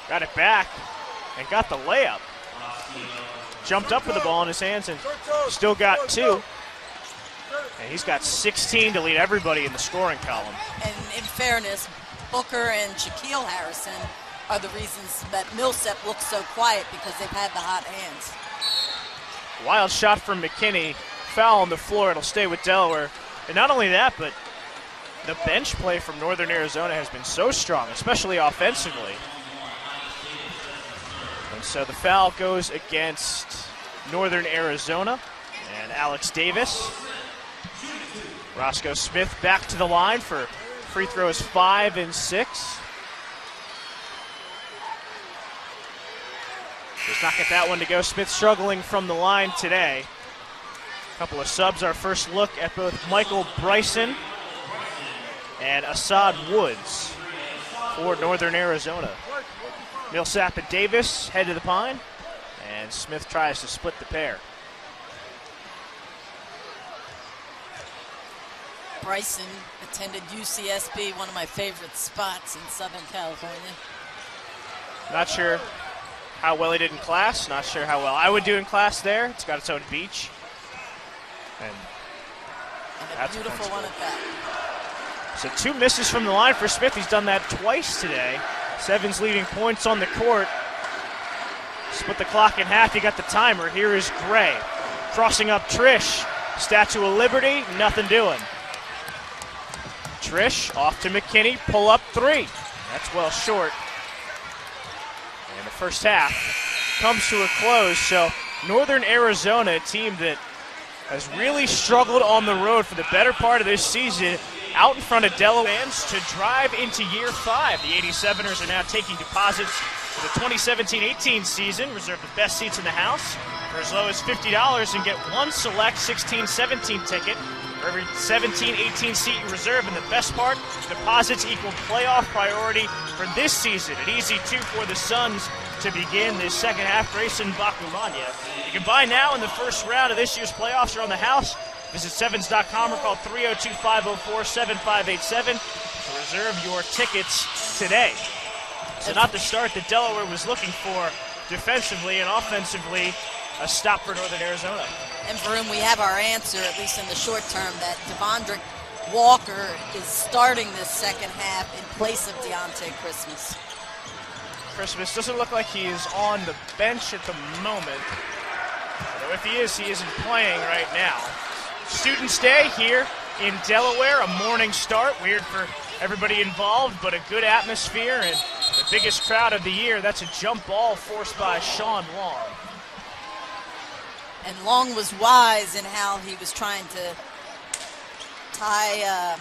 got it back and got the layup. Jumped up with the ball in his hands and still got 2. And he's got 16 to lead everybody in the scoring column. And in fairness, Booker and Shaquille Harrison are the reasons that Millsap looks so quiet, because they've had the hot hands. Wild shot from McKinney foul on the floor. It'll stay with Delaware. And not only that, but the bench play from Northern Arizona has been so strong, especially offensively. And so the foul goes against Northern Arizona and Alex Davis. Roscoe Smith back to the line for free throws 5 and 6. Does not get that one to go. Smith struggling from the line today. A couple of subs. Our first look at both Michael Bryson and Assad Woods for Northern Arizona. Millsap and Davis head to the pine, and Smith tries to split the pair. Bryson attended UCSB, one of my favorite spots in Southern California. Not sure how well he did in class. Not sure how well I would do in class there. It's got its own beach. And a beautiful one at that. So 2 misses from the line for Smith. He's done that twice today. Sevens leading points on the court. Split the clock in half. You got the timer. Here is Gray. Crossing up Trish. Statue of Liberty, nothing doing. Trish off to McKinney. Pull up 3. That's well short. And the first half comes to a close. So Northern Arizona, a team that has really struggled on the road for the better part of this season, out in front of Delaware fans to drive into year 5. The 87ers are now taking deposits for the 2017-18 season, reserve the best seats in the house for as low as $50 and get one select 16-17 ticket for every 17-18 seat you reserve. And the best part, deposits equal playoff priority for this season. An easy 2 for the Suns to begin this second half. Grayson Bakumanya. You can buy now in the first round of this year's playoffs or on the house. Visit Sevens.com or call 302-504-7587 to reserve your tickets today. So not the start that Delaware was looking for defensively and offensively, a stop for Northern Arizona. And Varun, we have our answer, at least in the short term, that Devondrick Walker is starting this second half in place of Deontay Christmas. Christmas doesn't look like he is on the bench at the moment. Although if he isn't playing right now. Students' Day here in Delaware, a morning start. Weird for everybody involved, but a good atmosphere and the biggest crowd of the year. That's a jump ball forced by Sean Long. And Long was wise in how he was trying to tie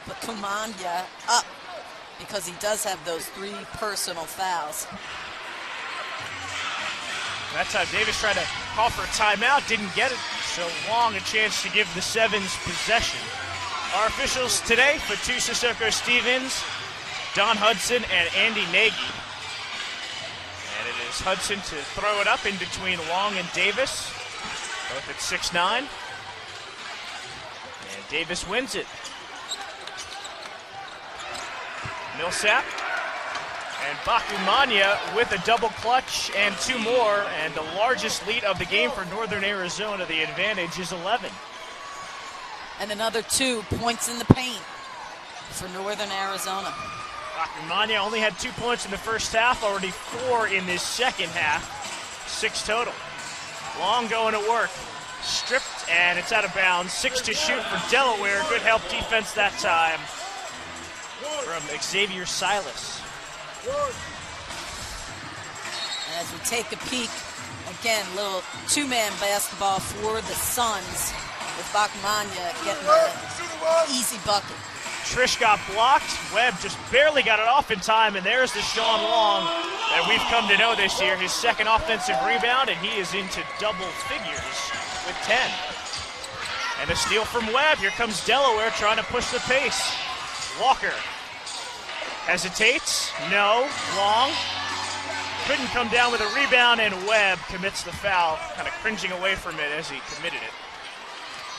Bakumanya up, because he does have those 3 personal fouls. That time Davis tried to call for a timeout, didn't get it, so Long a chance to give the Sevens possession. Our officials today, Fatu Sissoko Stevens, Don Hudson, and Andy Nagy. And it is Hudson to throw it up in between Long and Davis, both at 6'9". And Davis wins it. Millsap and Bakumanya with a double clutch and 2 more, and the largest lead of the game for Northern Arizona. The advantage is 11. And another 2 points in the paint for Northern Arizona. Bakumanya only had 2 points in the first half, already 4 in this second half, 6 total. Long going to work, stripped, and it's out of bounds. 6 to shoot for Delaware. Good help defense that time from Xavier Silas. And as we take a peek, again, little 2-man basketball for the Suns, with Bakumanya getting an easy bucket. Trish got blocked. Webb just barely got it off in time, and there's the Sean Long that we've come to know this year. His second offensive rebound, and he is into double figures with 10. And a steal from Webb. Here comes Delaware trying to push the pace. Walker hesitates. No. Long couldn't come down with a rebound, and Webb commits the foul, kind of cringing away from it as he committed it.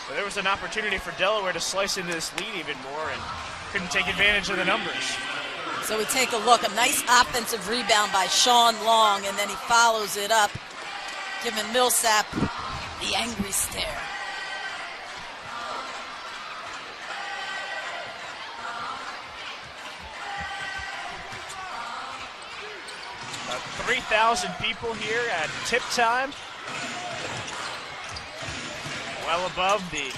But there was an opportunity for Delaware to slice into this lead even more and couldn't take advantage of the numbers. So we take a look. A nice offensive rebound by Sean Long, and then he follows it up, giving Millsap the angry stare. About 3,000 people here at tip time. well above the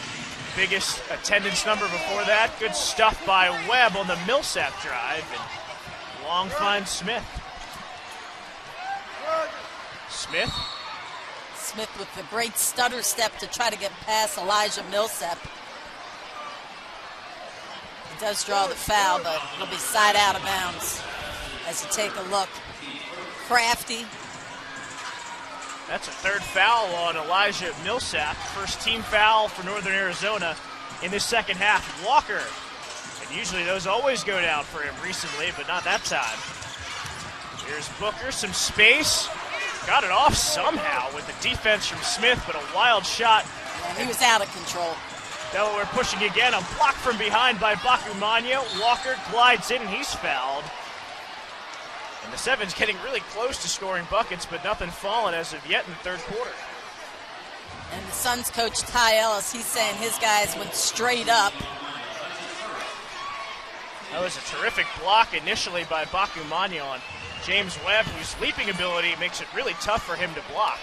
biggest attendance number before that. Good stuff by Webb on the Millsap drive, and Long finds Smith. Smith with the great stutter step to try to get past Elijah Millsap. He does draw the foul, but it'll be side out of bounds as you take a look. Crafty. That's a third foul on Elijah Millsap. First team foul for Northern Arizona in this second half. Walker, and usually those always go down for him recently, but not that time. Here's Booker, some space. Got it off somehow with the defense from Smith, but a wild shot. Yeah, he was out of control. Delaware pushing again, a block from behind by Bakumanya. Walker glides in and he's fouled. And the Sevens getting really close to scoring buckets, but nothing falling as of yet in the third quarter. And the Suns coach Ty Ellis, he's saying his guys went straight up. That was a terrific block initially by Bakumanya on James Webb, whose leaping ability makes it really tough for him to block.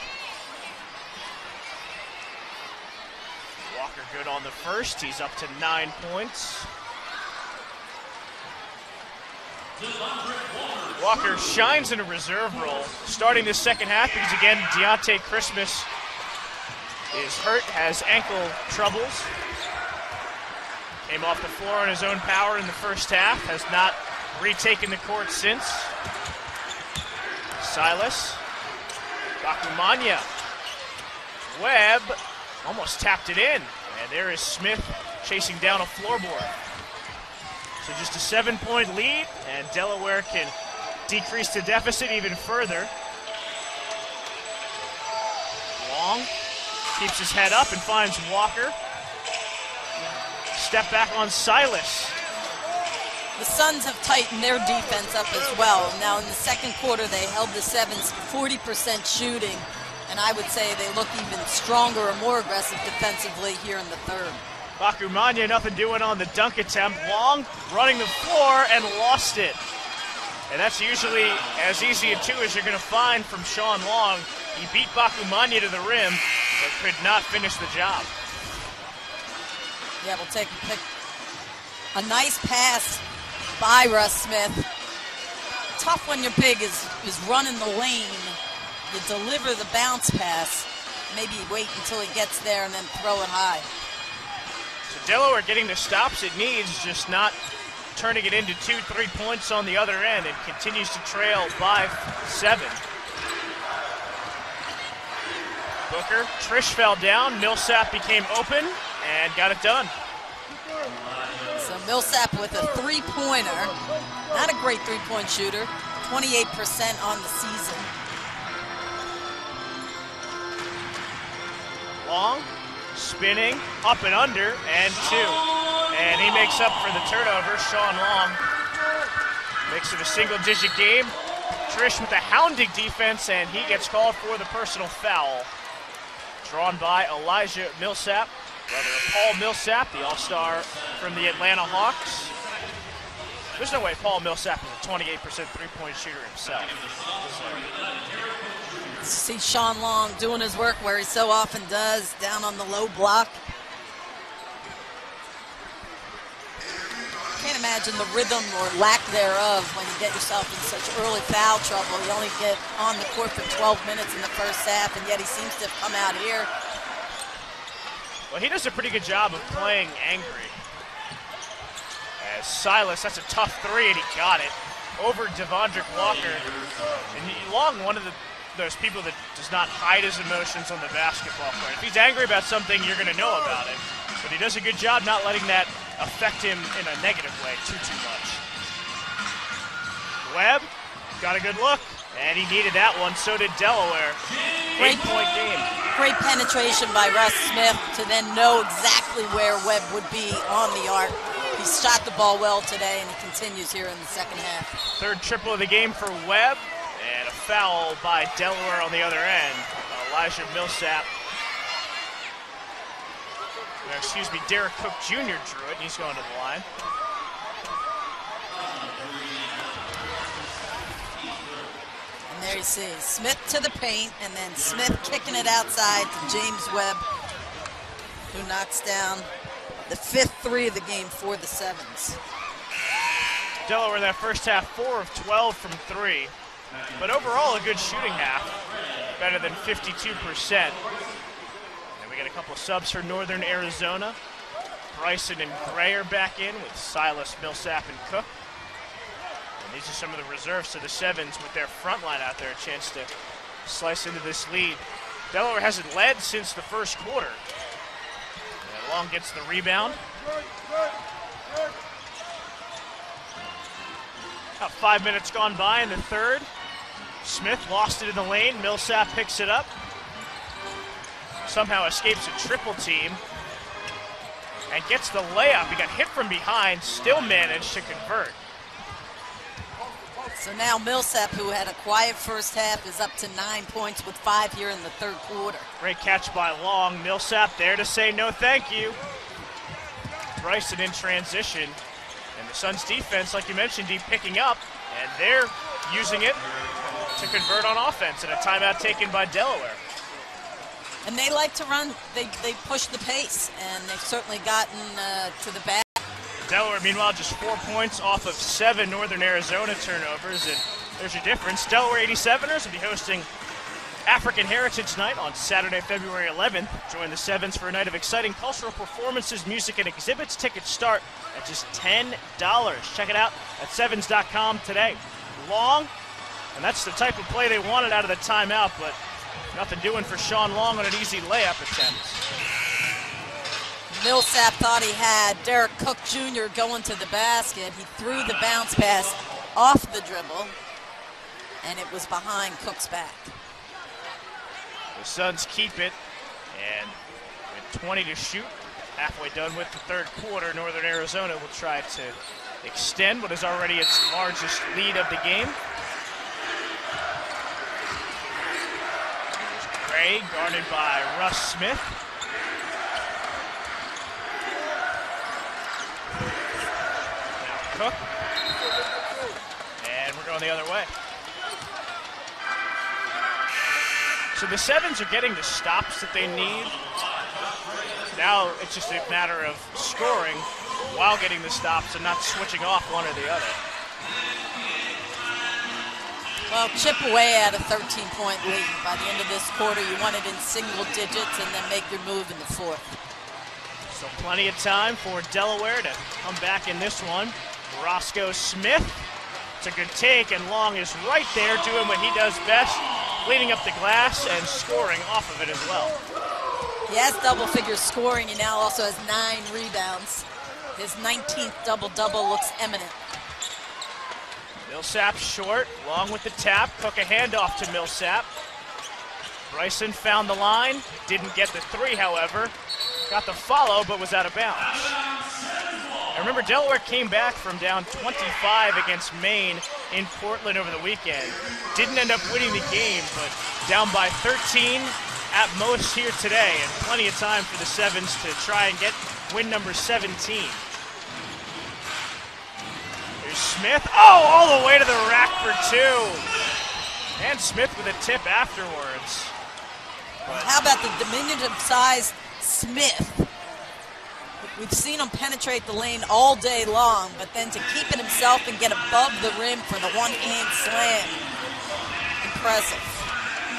Walker good on the first. He's up to 9 points. Walker shines in a reserve role starting this second half because, again, Deontay Christmas is hurt, has ankle troubles. Came off the floor on his own power in the first half, has not retaken the court since. Silas, Bakumanya, Webb almost tapped it in, and there is Smith chasing down a floorboard. So just a 7-point lead, and Delaware can decrease the deficit even further. Long keeps his head up and finds Walker. Step back on Silas. The Suns have tightened their defense up as well. Now in the second quarter, they held the Sevens 40% shooting, and I would say they look even stronger or more aggressive defensively here in the third. Bakumanya, nothing doing on the dunk attempt. Long running the floor and lost it. And that's usually as easy a two as you're going to find from Sean Long. He beat Bakumanya to the rim, but could not finish the job. Yeah, we'll take a pick. A nice pass by Russ Smith. Tough when you're big is running the lane. You deliver the bounce pass. Maybe wait until he gets there and then throw it high. So Delaware getting the stops it needs, just not turning it into 2-3 points on the other end, and continues to trail by 7. Booker, Trish fell down, Millsap became open and got it done. So Millsap with a three-pointer. Not a great three-point shooter. 28% on the season. Long, spinning, up and under, and 2. And he makes up for the turnover. Sean Long makes it a single-digit game. Trish with a hounding defense, and he gets called for the personal foul. Drawn by Elijah Millsap, brother of Paul Millsap, the all-star from the Atlanta Hawks. There's no way Paul Millsap is a 28% three-point shooter himself. See Sean Long doing his work where he so often does, down on the low block. Can't imagine the rhythm or lack thereof when you get yourself in such early foul trouble. You only get on the court for 12 minutes in the first half, and yet he seems to have come out here. Well, he does a pretty good job of playing angry. As Silas, that's a tough three, and he got it over Devondrick Walker. And Long, one of those people that does not hide his emotions on the basketball court. If he's angry about something, you're going to know about it. But he does a good job not letting that affect him in a negative way too much. Webb got a good look, and he needed that one. So did Delaware. 8-point game. Great penetration by Russ Smith to then know exactly where Webb would be on the arc. He shot the ball well today, and he continues here in the second half. Third triple of the game for Webb, and a foul by Delaware on the other end. Elijah Millsap. Excuse me, Derek Cook Jr. drew it, and he's going to the line. And there you see Smith to the paint, and then Smith kicking it outside to James Webb. who knocks down the 5th three of the game for the Sevens. Delaware in that first half, 4 of 12 from 3. But overall, a good shooting half, better than 52%. And we got a couple of subs for Northern Arizona. Bryson and Gray are back in with Silas, Millsap, and Cook. And these are some of the reserves to the Sevens with their front line out there, a chance to slice into this lead. Delaware hasn't led since the first quarter. And Long gets the rebound. About 5 minutes gone by in the third. Smith lost it in the lane. Millsap picks it up. Somehow escapes a triple team. And gets the layup. He got hit from behind, still managed to convert. So now Millsap, who had a quiet first half, is up to 9 points with 5 here in the third quarter. Great catch by Long. Millsap there to say no thank you. Bryson in transition. And the Suns defense, like you mentioned, picking up. And they're using it to convert on offense. And a timeout taken by Delaware. And they like to run. They push the pace. And they've certainly gotten to the back. Delaware, meanwhile, just 4 points off of 7 Northern Arizona turnovers, and there's your difference. Delaware 87ers will be hosting African Heritage Night on Saturday, February 11th. Join the Sevens for a night of exciting cultural performances, music, and exhibits. Tickets start at just $10. Check it out at sevens.com today. Long, and that's the type of play they wanted out of the timeout, but nothing doing for Sean Long on an easy layup attempt. Millsap thought he had Derek Cook Jr. going to the basket. He threw the bounce pass off the dribble, and it was behind Cook's back. The Suns keep it, and with 20 to shoot, halfway done with the third quarter, Northern Arizona will try to extend what is already its largest lead of the game. There's Gray, guarded by Russ Smith. Cook, and we're going the other way. So the Sevens are getting the stops that they need. Now it's just a matter of scoring while getting the stops and not switching off one or the other. Well, chip away at a 13-point lead. By the end of this quarter, you want it in single digits and then make your move in the fourth. So plenty of time for Delaware to come back in this one. Roscoe Smith, it's a good take, and Long is right there doing what he does best, cleaning up the glass and scoring off of it as well. He has double-figure scoring. He now also has 9 rebounds. His 19th double-double looks imminent. Millsap short, Long with the tap. Cook a handoff to Millsap. Bryson found the line, didn't get the 3, however. Got the follow, but was out of bounds. I remember Delaware came back from down 25 against Maine in Portland over the weekend. Didn't end up winning the game, but down by 13 at most here today, and plenty of time for the Sevens to try and get win number 17. There's Smith. Oh, all the way to the rack for 2. And Smith with a tip afterwards. But how about the diminutive-sized Smith? We've seen him penetrate the lane all day long, but then to keep it himself and get above the rim for the one-hand slam, impressive.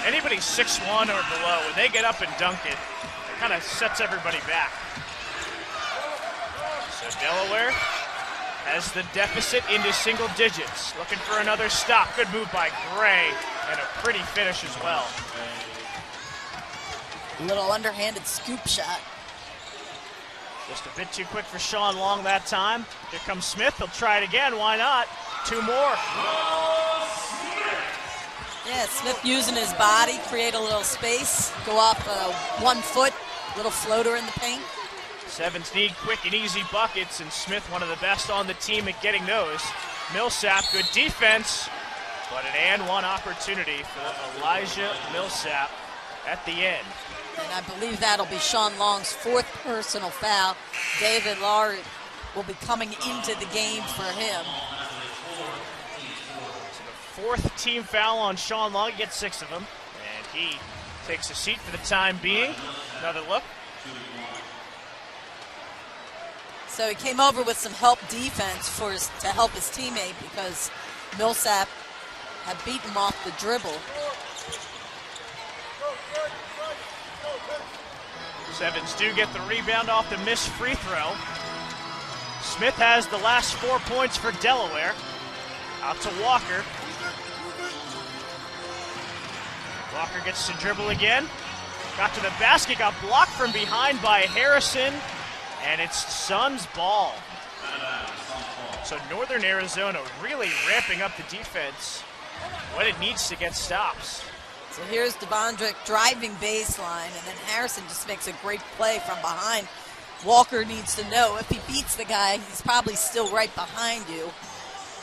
Anybody 6'1" or below, when they get up and dunk it, it kind of sets everybody back. So Delaware has the deficit into single digits. Looking for another stop. Good move by Gray, and a pretty finish as well. Little underhanded scoop shot. Just a bit too quick for Sean Long that time. Here comes Smith. He'll try it again. Why not? 2 more. Yeah, Smith using his body, create a little space, go off 1 foot, little floater in the paint. Sevens need quick and easy buckets, and Smith one of the best on the team at getting those. Millsap, good defense, but an and 1 opportunity for Elijah Millsap at the end. And I believe that'll be Sean Long's 4th personal foul. David Laurie will be coming into the game for him. So the 4th team foul on Sean Long. He gets 6 of them. And he takes a seat for the time being. Another look. So he came over with some help defense to help his teammate because Millsap had beaten him off the dribble. Sevens do get the rebound off the missed free throw. Smith has the last 4 points for Delaware. Out to Walker. Walker gets to dribble again. Got to the basket, got blocked from behind by Harrison, and it's Suns ball. So Northern Arizona really ramping up the defense when it needs to get stops. So here's Devondrick driving baseline, and then Harrison just makes a great play from behind. Walker needs to know if he beats the guy, he's probably still right behind you.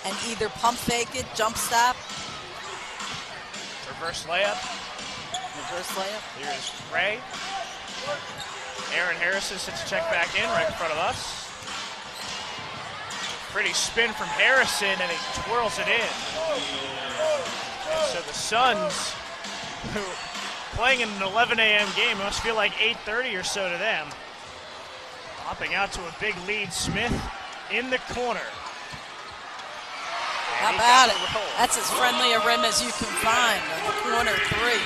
And either pump fake it, jump stop. Reverse layup. Reverse layup. Here's Gray. Aaron Harrison sits a check back in right in front of us. Pretty spin from Harrison, and he twirls it in. And so the Suns, who playing in an 11 a.m. game, must feel like 8:30 or so to them. Hopping out to a big lead. Smith in the corner. How about it? That's as friendly a rim as you can find on the corner three.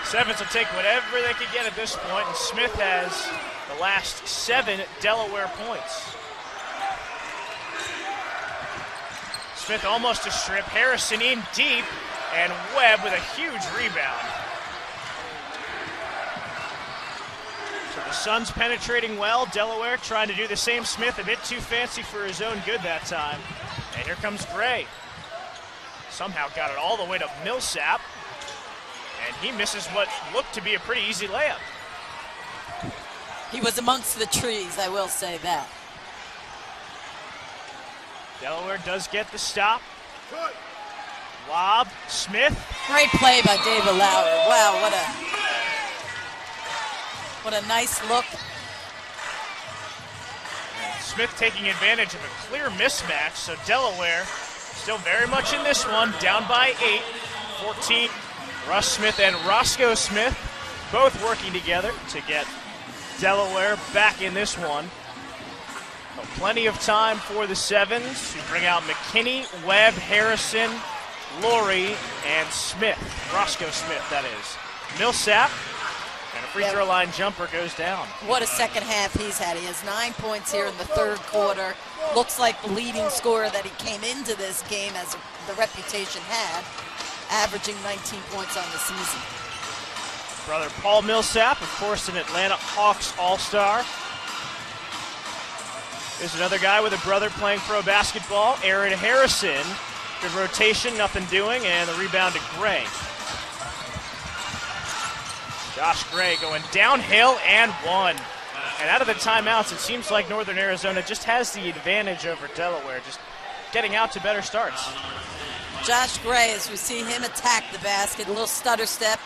Sevens will take whatever they can get at this point, and Smith has the last 7 Delaware points. Smith almost a strip. Harrison in deep, and Webb with a huge rebound. So the Suns penetrating well. Delaware trying to do the same. Smith a bit too fancy for his own good that time. And here comes Gray. Somehow got it all the way to Millsap. And he misses what looked to be a pretty easy layup. He was amongst the trees, I will say that. Delaware does get the stop. Lob, Smith. Great play by David Lowry. Wow, what a nice look. Smith taking advantage of a clear mismatch, so Delaware still very much in this one, down by 8, 14. Russ Smith and Roscoe Smith both working together to get Delaware back in this one. So plenty of time for the Sevens to bring out McKinney, Webb, Harrison, Laurie, and Smith. Roscoe Smith, that is. Millsap, and a free throw line jumper goes down. What a second half he's had. He has 9 points here in the third quarter. Looks like the leading scorer that he came into this game, as the reputation had, averaging 19 points on the season. Brother Paul Millsap, of course, an Atlanta Hawks All-Star. There's another guy with a brother playing pro basketball, Aaron Harrison. Good rotation, nothing doing, and the rebound to Gray. Josh Gray going downhill and one. And out of the timeouts, it seems like Northern Arizona just has the advantage over Delaware, just getting out to better starts. Josh Gray, as we see him attack the basket, a little stutter step,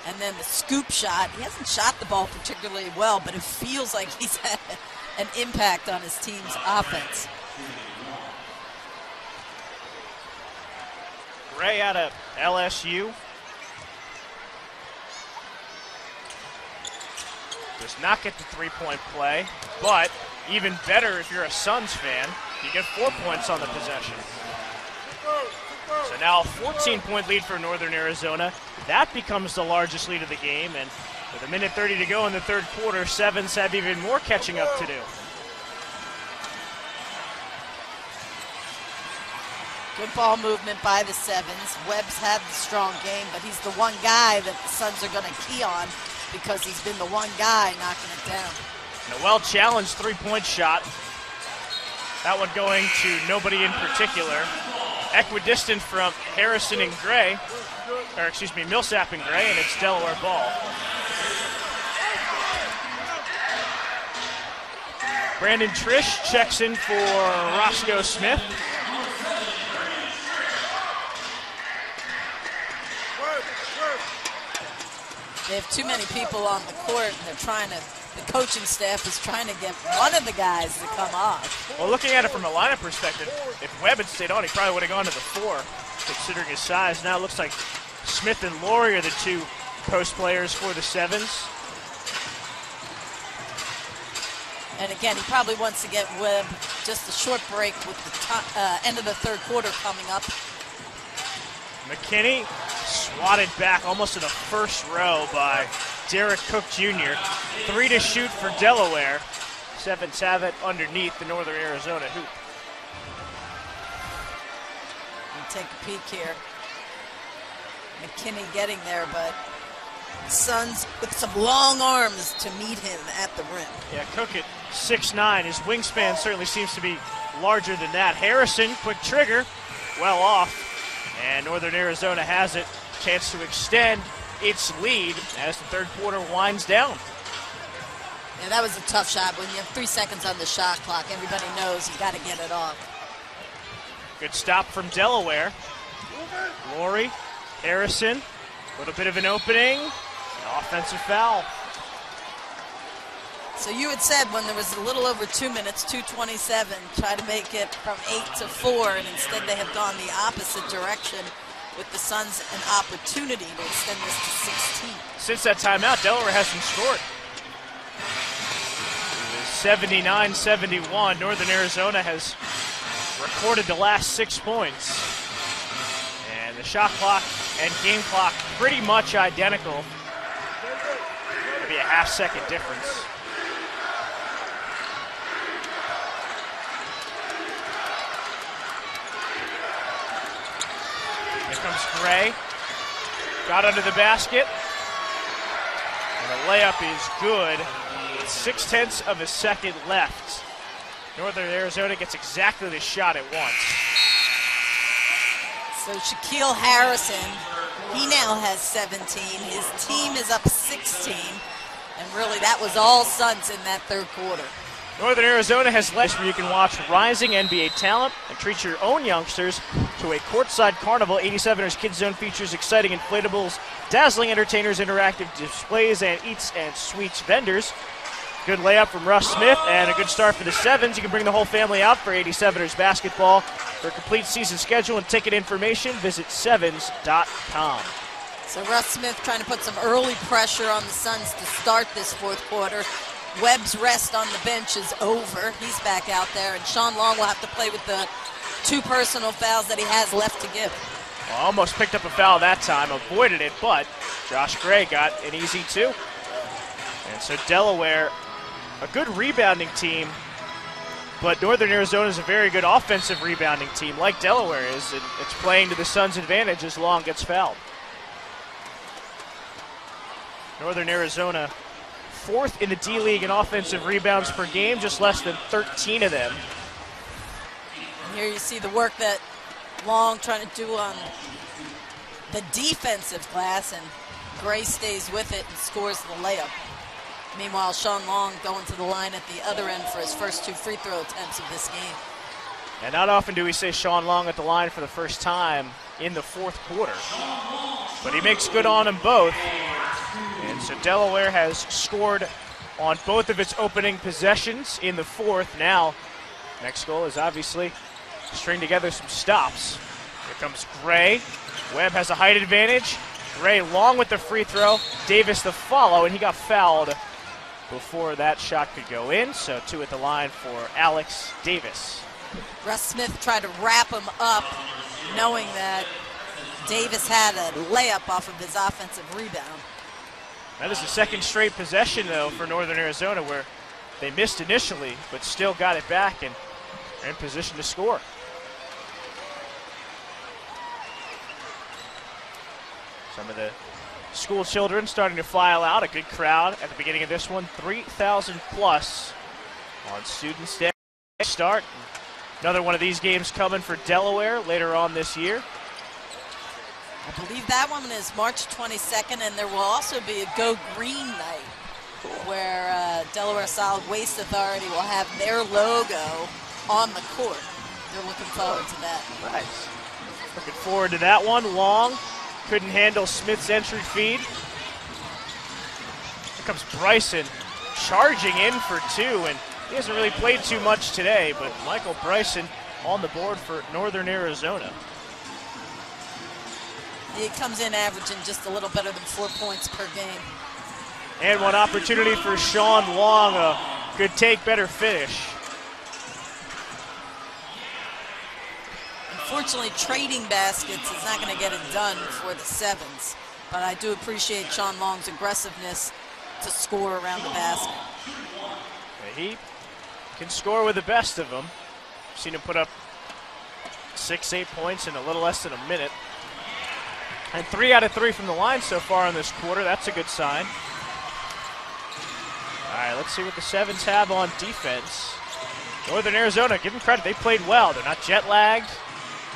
and then the scoop shot. He hasn't shot the ball particularly well, but it feels like he's had an impact on his team's offense. Gray out of LSU. Does not get the three-point play, but even better if you're a Suns fan, you get 4 points on the possession. So now a 14-point lead for Northern Arizona. That becomes the largest lead of the game, and with 1:30 to go in the third quarter, Sevens have even more catching up to do. Good ball movement by the Sevens. Webb's had the strong game, but he's the one guy that the Suns are going to key on because he's been the one guy knocking it down. And a well-challenged three-point shot. That one going to nobody in particular. Equidistant from Harrison and Gray, or excuse me, Millsap and Gray, and it's Delaware ball. Brandon Trish checks in for Roscoe Smith. They have too many people on the court, and they're trying to, the coaching staff is trying to get one of the guys to come off. Well, looking at it from a lineup perspective, if Webb had stayed on, he probably would have gone to the 4, considering his size. Now it looks like Smith and Laurie are the 2 post players for the Sevens. And again, he probably wants to get Webb just a short break with the end of the third quarter coming up. McKinney swatted back almost to the first row by Derek Cook Jr. 3 to shoot for Delaware. 7's have it underneath the Northern Arizona hoop. Take a peek here. McKinney getting there, but Suns with some long arms to meet him at the rim. Yeah, Cook at 6'9". His wingspan certainly seems to be larger than that. Harrison, quick trigger, well off. And Northern Arizona has it. Chance to extend its lead as the third quarter winds down. Yeah, that was a tough shot. When you have 3 seconds on the shot clock, everybody knows you got to get it off. Good stop from Delaware. Laurie, Harrison, a little bit of an opening. Offensive foul. So you had said when there was a little over 2 minutes, 2:27, try to make it from 8 to 4, and instead they have gone the opposite direction with the Suns an opportunity to extend this to 16. Since that timeout, Delaware hasn't scored. It was 79-71. Northern Arizona has recorded the last 6 points. And the shot clock and game clock pretty much identical. Maybe a half-second difference. Here comes Gray. Got under the basket. And the layup is good. With 6/10 of a second left. Northern Arizona gets exactly the shot it wants. So Shaquille Harrison, he now has 17. His team is up 16. And really, that was all Suns in that third quarter. Northern Arizona has less where you can watch rising NBA talent and treat your own youngsters to a courtside carnival. 87ers Kids Zone features exciting inflatables, dazzling entertainers, interactive displays, and eats and sweets vendors. Good layup from Russ Smith and a good start for the Sevens. You can bring the whole family out for 87ers basketball. For a complete season schedule and ticket information, visit sevens.com. So Russ Smith trying to put some early pressure on the Suns to start this fourth quarter. Webb's rest on the bench is over. He's back out there, and Sean Long will have to play with the 2 personal fouls that he has left to give. Well, almost picked up a foul that time, avoided it, but Josh Gray got an easy 2. And so Delaware, a good rebounding team, but Northern Arizona is a very good offensive rebounding team, like Delaware is, and it's playing to the Suns' advantage as Long gets fouled. Northern Arizona, 4th in the D-League in offensive rebounds per game, just less than 13 of them. And here you see the work that Long trying to do on the defensive glass, and Gray stays with it and scores the layup. Meanwhile, Sean Long going to the line at the other end for his first 2 free throw attempts of this game. And not often do we say Sean Long at the line for the first time in the fourth quarter. But he makes good on them both. And so Delaware has scored on both of its opening possessions in the fourth. Now, next goal is obviously string together some stops. Here comes Gray. Webb has a height advantage. Gray long with the free throw. Davis the follow, and he got fouled before that shot could go in. So 2 at the line for Alex Davis. Russ Smith tried to wrap him up, knowing that Davis had a layup off of his offensive rebound. That is the second straight possession, though, for Northern Arizona, where they missed initially, but still got it back and are in position to score. Some of the school children starting to file out. A good crowd at the beginning of this one. 3,000 plus on Students' Day start. Another one of these games coming for Delaware later on this year. I believe that one is March 22nd, and there will also be a Go Green night where Delaware Solid Waste Authority will have their logo on the court. They're looking forward to that. Nice. Looking forward to that one. Long couldn't handle Smith's entry feed. Here comes Bryson charging in for 2, and he hasn't really played too much today, but Michael Bryson on the board for Northern Arizona. He comes in averaging just a little better than 4 points per game. And one opportunity for Sean Long, a Good take, better finish. Unfortunately, trading baskets is not going to get it done for the Sevens, but I do appreciate Sean Long's aggressiveness to score around the basket. He can score with the best of them. Seen him put up 6-8 points in a little less than a minute. And 3 out of 3 from the line so far in this quarter. That's a good sign. All right, let's see what the Sevens have on defense. Northern Arizona, give them credit. They played well. They're not jet lagged.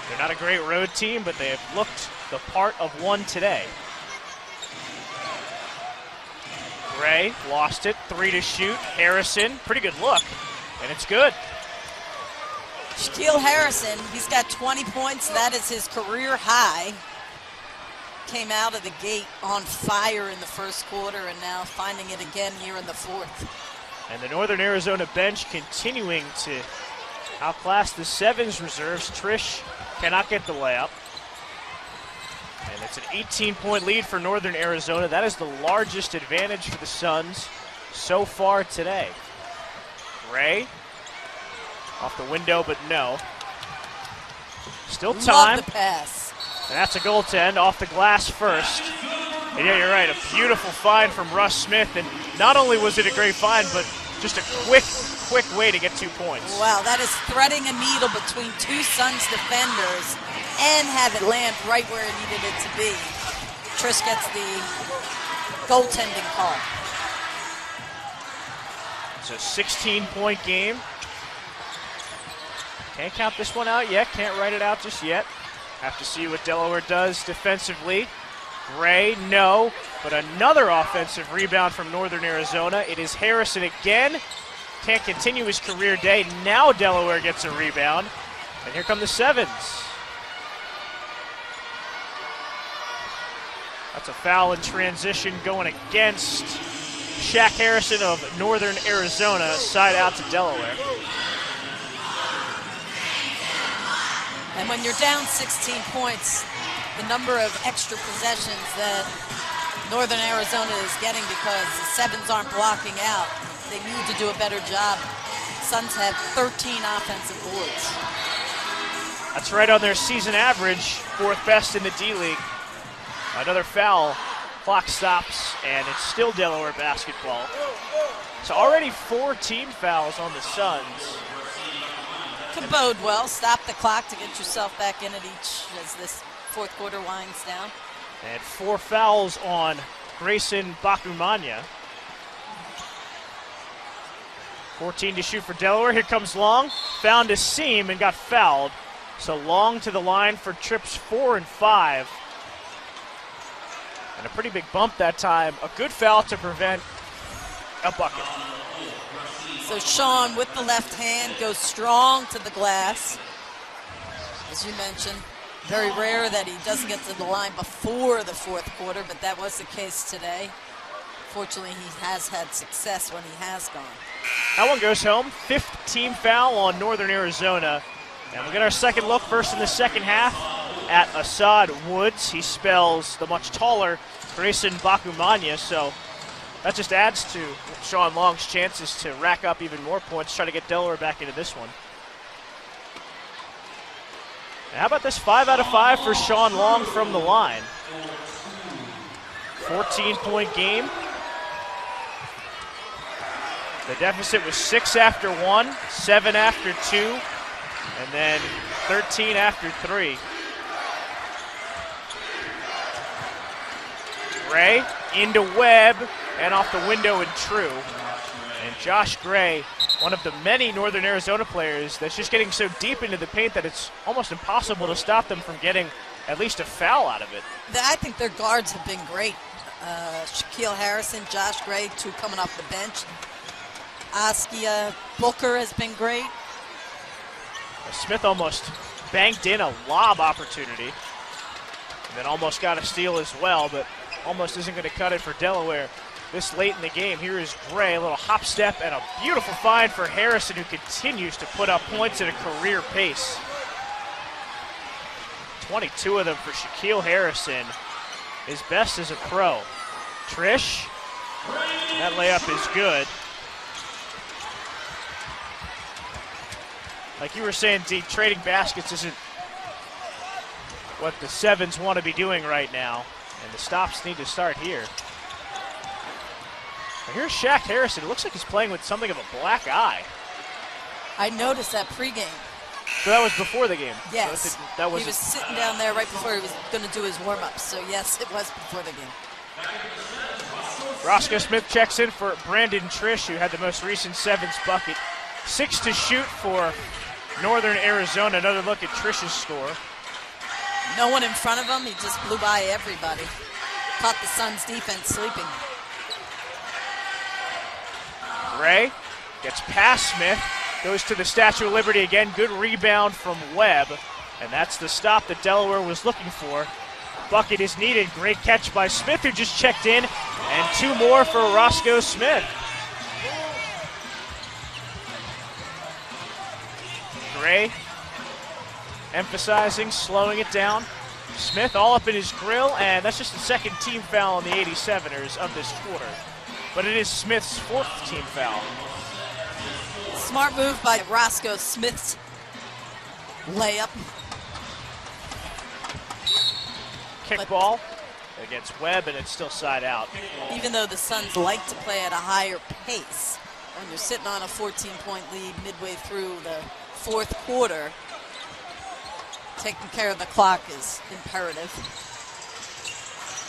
They're not a great road team, but they have looked the part of one today. Gray lost it. 3 to shoot. Harrison, pretty good look, and it's good. Shaquille Harrison, he's got 20 points. That is his career high. Came out of the gate on fire in the first quarter and now finding it again here in the fourth. And the Northern Arizona bench continuing to outclass the Sevens reserves. Trish cannot get the layup. And it's an 18-point lead for Northern Arizona. That is the largest advantage for the Suns so far today. Gray off the window, but no. Still time. Love the pass. And that's a goaltend off the glass first. And yeah, you're right, a beautiful find from Russ Smith. And not only was it a great find, but just a quick way to get 2 points. Wow, that is threading a needle between two Suns defenders and have it land right where it needed it to be. Trish gets the goaltending call. It's a 16-point game. Can't count this one out yet. Can't write it out just yet. Have to see what Delaware does defensively. Gray, no, but another offensive rebound from Northern Arizona. It is Harrison again. Can't continue his career day. Now Delaware gets a rebound. And here come the Sevens. That's a foul in transition going against Shaq Harrison of Northern Arizona. Side out to Delaware. And when you're down 16 points, the number of extra possessions that Northern Arizona is getting because the Sevens aren't blocking out, they need to do a better job. Suns have 13 offensive boards. That's right on their season average, 4th best in the D-League. Another foul, clock stops, and it's still Delaware basketball. So already 4 team fouls on the Suns. Could bode well. Stop the clock to get yourself back in at each as this fourth quarter winds down. And 4 fouls on Grayson Bakumanya. 14 to shoot for Delaware. Here comes Long. Found a seam and got fouled. So Long to the line for trips 4 and 5. And a pretty big bump that time. A good foul to prevent a bucket. So Sean, with the left hand, goes strong to the glass. As you mentioned, very rare that he doesn't get to the line before the fourth quarter, but that was the case today. Fortunately, he has had success when he has gone. That one goes home. 5th team foul on Northern Arizona. And we'll get our second look first in the second half at Assad Woods. He spells the much taller Grayson Bakumanya, so that just adds to Sean Long's chances to rack up even more points, try to get Delaware back into this one. And how about this 5 out of 5 for Sean Long from the line? 14-point game. The deficit was 6 after 1, 7 after 2, and then 13 after 3. Gray into Webb and off the window and true. And Josh Gray, one of the many Northern Arizona players that's just getting so deep into the paint that it's almost impossible to stop them from getting at least a foul out of it. I think their guards have been great. Shaquille Harrison, Josh Gray, 2 coming off the bench. Askia Booker has been great. Smith almost banked in a lob opportunity and then almost got a steal as well, but almost isn't going to cut it for Delaware this late in the game. Here is Gray, a little hop step and a beautiful find for Harrison, who continues to put up points at a career pace. 22 of them for Shaquille Harrison, his best as a pro. Trish, that layup is good. like you were saying, D, trading baskets isn't what the Sevens want to be doing right now, and the stops need to start here. Now here's Shaq Harrison. It looks like he's playing with something of a black eye. I noticed that pregame. So that was before the game? Yes. So that he was sitting down there right before he was going to do his warm-up. So, yes, it was before the game. Roscoe Smith checks in for Brandon Trish, who had the most recent Sevens bucket. 6 to shoot for Northern Arizona. Another look at Trish's score. No one in front of him. He just blew by everybody. Caught the Suns defense sleeping. Ray gets past Smith. Goes to the Statue of Liberty again. Good rebound from Webb. And that's the stop that Delaware was looking for. Bucket is needed. Great catch by Smith, who just checked in. And 2 more for Roscoe Smith. Gray emphasizing, slowing it down. Smith all up in his grill, and that's just the second team foul on the 87ers of this quarter. But it is Smith's 4th team foul. Smart move by Roscoe Smith's layup. Kickball against Webb, and it's still side out. Even though the Suns like to play at a higher pace, when you're sitting on a 14-point lead midway through the 4th quarter, taking care of the clock is imperative.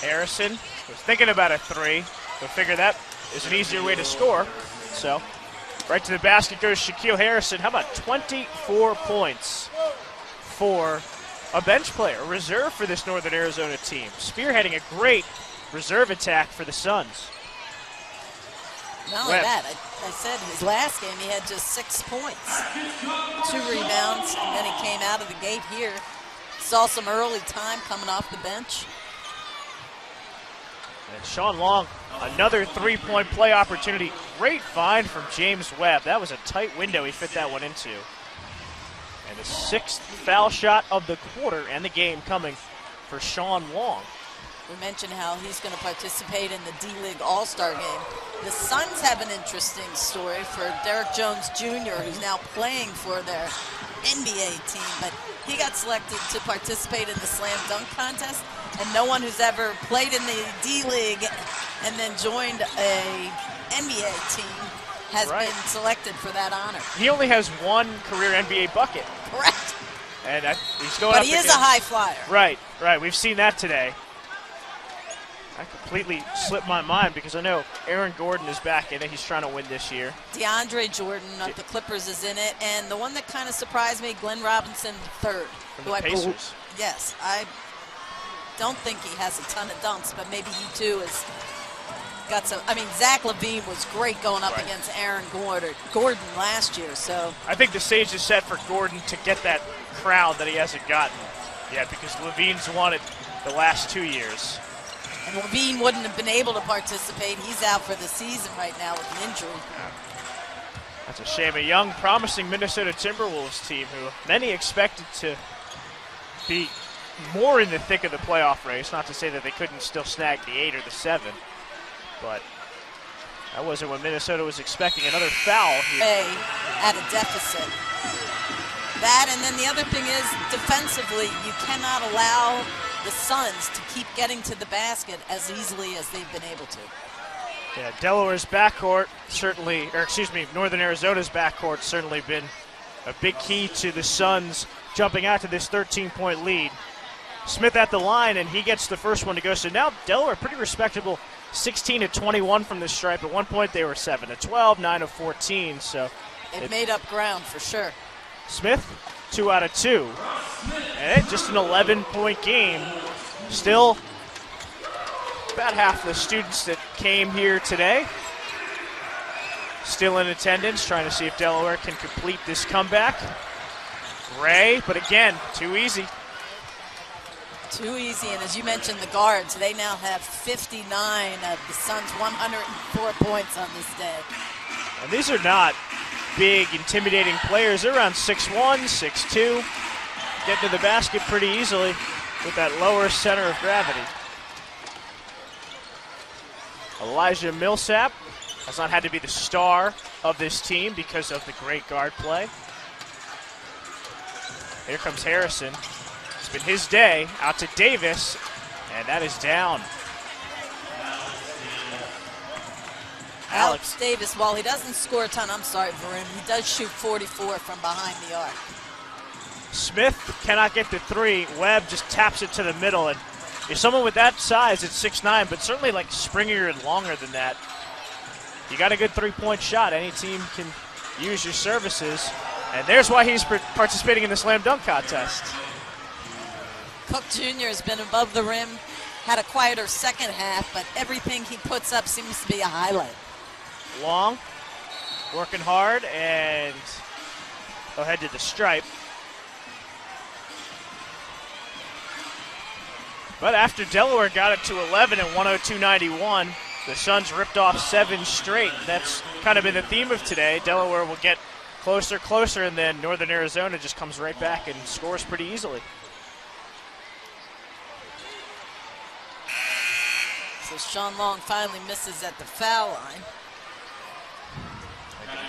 Harrison was thinking about a 3, but figured that is an easier way to score. So right to the basket goes Shaquille Harrison. How about 24 points for a bench player, a reserve for this Northern Arizona team, spearheading a great reserve attack for the Suns. Not only that, I said his last game he had just 6 points, 2 rebounds, and then he came out of the gate here. Saw some early time coming off the bench. And Sean Long, another 3-point play opportunity. Great find from James Webb. That was a tight window he fit that one into. And the 6th foul shot of the quarter and the game coming for Sean Long. We mentioned how he's going to participate in the D-League All-Star game. The Suns have an interesting story for Derek Jones Jr., who's now playing for their NBA team, but he got selected to participate in the slam dunk contest, and no one who's ever played in the D-League and then joined a NBA team has been selected for that honor. He only has 1 career NBA bucket. Correct. And he's going but up he is against, a high flyer. Right. We've seen that today. I completely slipped my mind because I know Aaron Gordon is back in it. He's trying to win this year. DeAndre Jordan of the Clippers is in it. And the one that kind of surprised me, Glenn Robinson III. From the Pacers. Yes. I don't think he has a ton of dunks, but maybe he too has got some. I mean, Zach LaVine was great going up against Aaron Gordon last year. So I think the stage is set for Gordon to get that crowd that he hasn't gotten yet because LaVine's won it the last 2 years. And LaVine wouldn't have been able to participate. He's out for the season right now with an injury. That's a shame. A young, promising Minnesota Timberwolves team who many expected to be more in the thick of the playoff race. Not to say that they couldn't still snag the 8 or the 7, but that wasn't what Minnesota was expecting. Another foul here. At a deficit. That, and then the other thing is, defensively, you cannot allow the Suns to keep getting to the basket as easily as they've been able to. Yeah, Delaware's backcourt certainly, or excuse me, Northern Arizona's backcourt certainly been a big key to the Suns jumping out to this 13-point lead. Smith at the line, and he gets the first one to go. So now Delaware pretty respectable, 16 of 21 from the stripe. At one point they were 7 of 12, 9 of 14. So it made up ground for sure. Smith, 2 out of 2. And just an 11-point game. Still about half the students that came here today still in attendance, trying to see if Delaware can complete this comeback. Gray, but again, too easy. Too easy, and as you mentioned, the guards, they now have 59 of the Suns' 104 points on this day. And these are not big, intimidating players. They're around 6'1", 6'2", getting to the basket pretty easily with that lower center of gravity. Elijah Millsap has not had to be the star of this team because of the great guard play. Here comes Harrison. It's been his day. Out to Davis, and that is down. Alex Davis, while he doesn't score a ton, Varun, he does shoot 44 from behind the arc. Smith cannot get the three. Webb just taps it to the middle, and if someone with that size at 6'9", but certainly like springier and longer than that, you got a good three-point shot. Any team can use your services, and there's why he's participating in the slam dunk contest. Cook Jr. has been above the rim, had a quieter second half, but everything he puts up seems to be a highlight. Long, working hard, and they'll head to the stripe. But after Delaware got it to 11 at 102.91, the Suns ripped off 7 straight. That's kind of been the theme of today. Delaware will get closer, and then Northern Arizona just comes right back and scores pretty easily. So Sean Long finally misses at the foul line.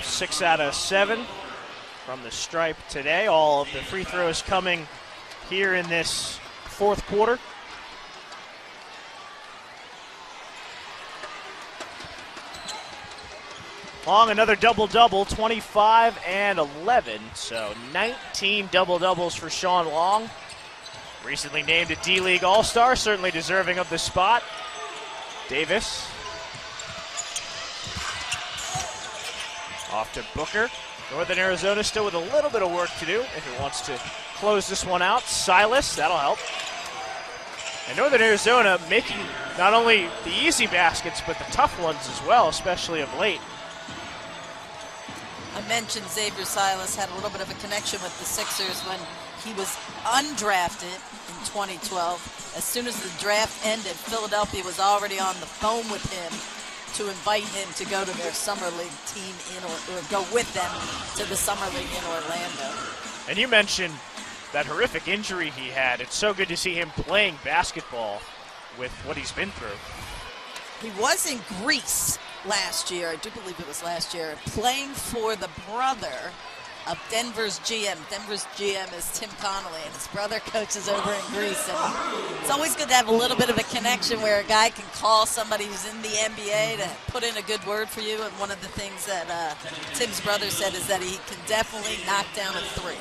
6 out of 7 from the stripe today. All of the free throws coming here in this fourth quarter. Long, another double-double, 25 and 11. So 19 double-doubles for Sean Long. Recently named a D-League All-Star, certainly deserving of the spot. Davis. Off to Booker. Northern Arizona still with a little bit of work to do if it wants to close this one out. Silas, that'll help. And Northern Arizona making not only the easy baskets, but the tough ones as well, especially of late. I mentioned Xavier Silas had a little bit of a connection with the Sixers when he was undrafted in 2012. As soon as the draft ended, Philadelphia was already on the phone with him to invite him to go to their summer league team or go with them to the summer league in Orlando. And you mentioned that horrific injury he had. It's so good to see him playing basketball with what he's been through. He was in Greece last year, I do believe it was last year, playing for the brother of Denver's GM. Denver's GM is Tim Connolly, and his brother coaches over in Greece. And it's always good to have a little bit of a connection where a guy can call somebody who's in the NBA to put in a good word for you. And one of the things that Tim's brother said is that he can definitely knock down a three.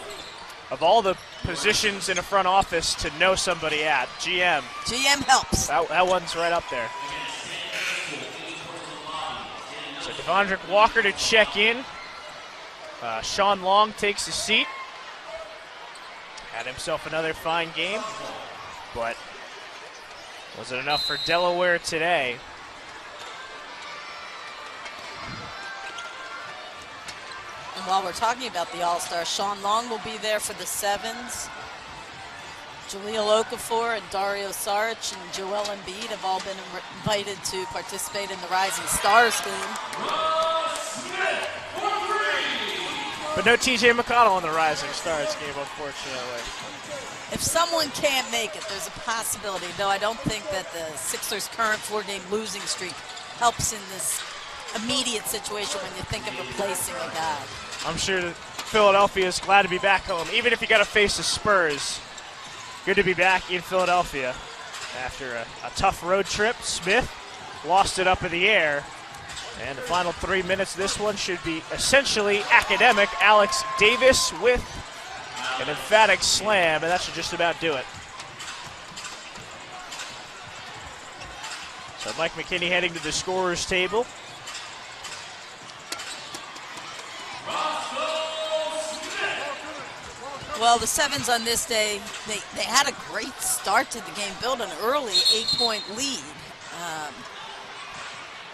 Of all the positions in a front office to know somebody at, GM. GM helps. That one's right up there. So Devondrick Walker to check in. Sean Long takes his seat. Had himself another fine game, but was it enough for Delaware today? And while we're talking about the All-Stars, Sean Long will be there for the Sevens. Jaleel Okafor and Dario Saric and Joel Embiid have all been invited to participate in the Rising Stars game. But no TJ McConnell on the Rising Stars game, unfortunately. If someone can't make it, there's a possibility, though I don't think that the Sixers' current 4-game losing streak helps in this immediate situation when you think of replacing a guy. I'm sure that Philadelphia is glad to be back home, even if you got to face the Spurs. Good to be back in Philadelphia after a tough road trip. Smith lost it up in the air. And the final 3 minutes of this one should be essentially academic. Alex Davis with an emphatic slam, and that should just about do it. So Mike McKinney heading to the scorer's table. Well, the Sevens on this day, they had a great start to the game, built an early 8-point lead.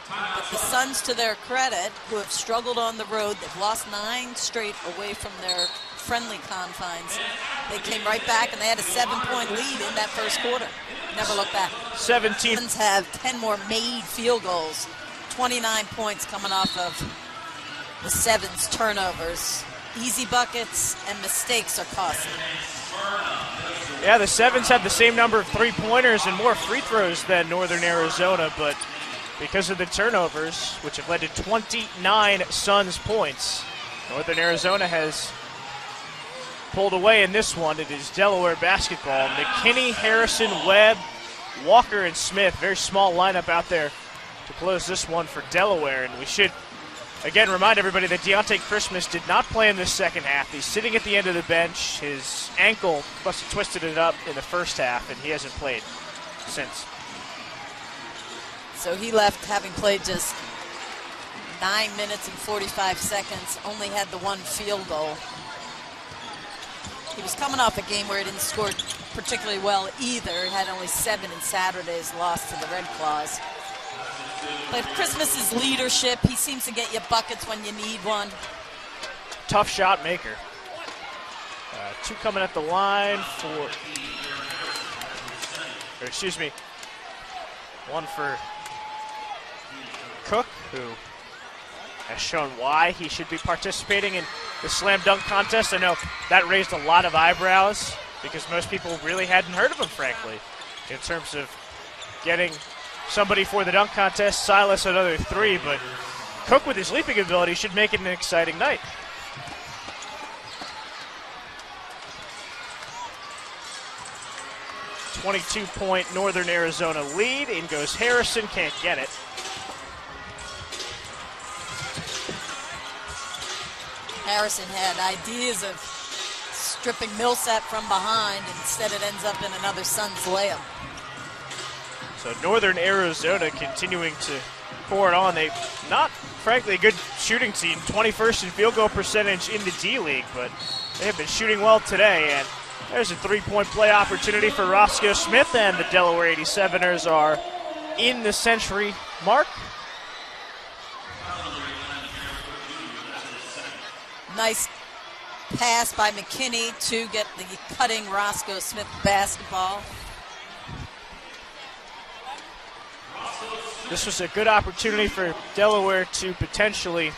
But the Suns, to their credit, who have struggled on the road, they've lost 9 straight away from their friendly confines. They came right back, and they had a 7-point lead in that first quarter. Never looked back. 17. Suns have 10 more made field goals, 29 points coming off of the Sevens turnovers. Easy buckets and mistakes are costly. Yeah, the Sevens have the same number of three-pointers and more free throws than Northern Arizona, but because of the turnovers, which have led to 29 Suns points, Northern Arizona has pulled away in this one. It is Delaware basketball. McKinney, Harrison, Webb, Walker, and Smith. Very small lineup out there to close this one for Delaware. And we should, again, remind everybody that Deontay Christmas did not play in this second half. He's sitting at the end of the bench. His ankle must have twisted it up in the first half, and he hasn't played since. So he left having played just 9 minutes and 45 seconds, only had the one field goal. He was coming off a game where he didn't score particularly well either. He had only 7 in Saturday's loss to the Red Claws. But Christmas's leadership, he seems to get you buckets when you need one. Tough shot maker. Two coming at the line for, or excuse me, one for Cook, who has shown why he should be participating in the slam dunk contest. I know that raised a lot of eyebrows because most people really hadn't heard of him, frankly, in terms of getting somebody for the dunk contest. Silas another 3, but Cook with his leaping ability should make it an exciting night. .22 Northern Arizona lead. In goes Harrison, can't get it. Harrison had ideas of stripping Millsap from behind. Instead, it ends up in another Suns layup. So Northern Arizona continuing to pour it on. They not, frankly, a good shooting team. 21st in field goal percentage in the D-League, but they have been shooting well today. And there's a three-point play opportunity for Roscoe Smith, and the Delaware 87ers are in the century mark. Nice pass by McKinney to get the cutting Roscoe Smith basketball. This was a good opportunity for Delaware to potentially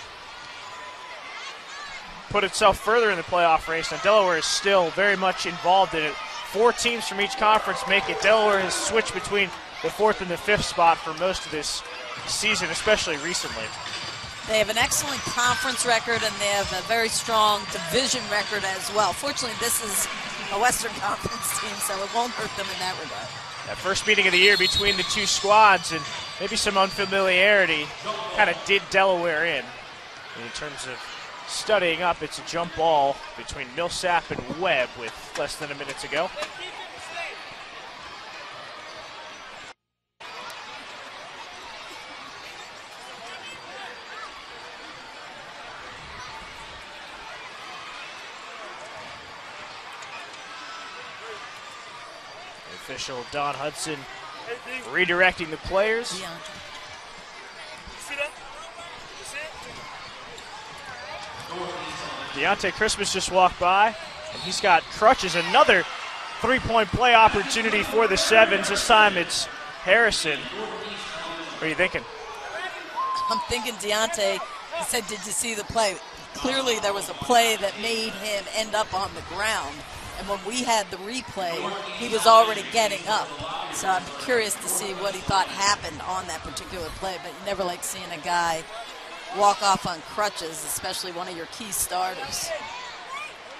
put itself further in the playoff race. Now, Delaware is still very much involved in it. 4 teams from each conference make it. Delaware has switched between the 4th and the 5th spot for most of this season, especially recently. They have an excellent conference record, and they have a very strong division record as well. Fortunately, this is a Western Conference team, so it won't hurt them in that regard. That first meeting of the year between the two squads and maybe some unfamiliarity kind of did Delaware in terms of studying up. It's a jump ball between Millsap and Webb with less than a minute to go. Official Don Hudson redirecting the players. Deontay Christmas just walked by, and he's got crutches. Another three-point play opportunity for the Sevens. This time it's Harrison. What are you thinking? I'm thinking Deontay. He said, did you see the play? Clearly there was a play that made him end up on the ground. And when we had the replay, he was already getting up. So I'm curious to see what he thought happened on that particular play. But you never like seeing a guy walk off on crutches, especially one of your key starters.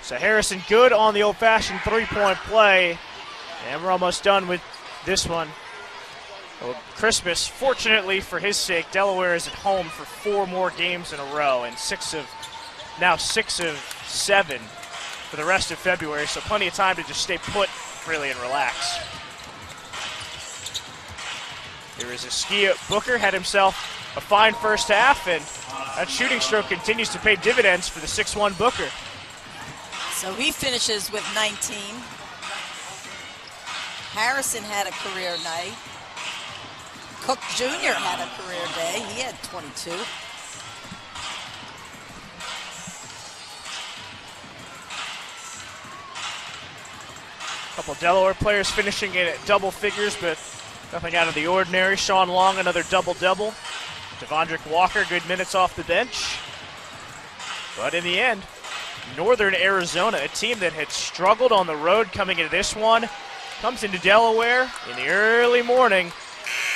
So Harrison good on the old-fashioned three-point play. And we're almost done with this one. Well, Christmas, fortunately for his sake, Delaware is at home for 4 more games in a row and 6 of 7 for the rest of February, so plenty of time to just stay put, really, and relax. Here is Askia Booker, had himself a fine first half, and that shooting stroke continues to pay dividends for the 6'1 Booker. So he finishes with 19. Harrison had a career night. Cook Jr. had a career day. He had 22. Couple Delaware players finishing in at double figures, but nothing out of the ordinary. Sean Long, another double-double. Devondrick Walker, good minutes off the bench. But in the end, Northern Arizona, a team that had struggled on the road coming into this one, comes into Delaware in the early morning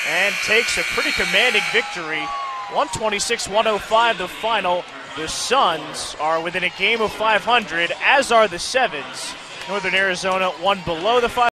and takes a pretty commanding victory. 126-105 the final The Suns are within a game of 500, as are the Sevens. Northern Arizona one below the 500.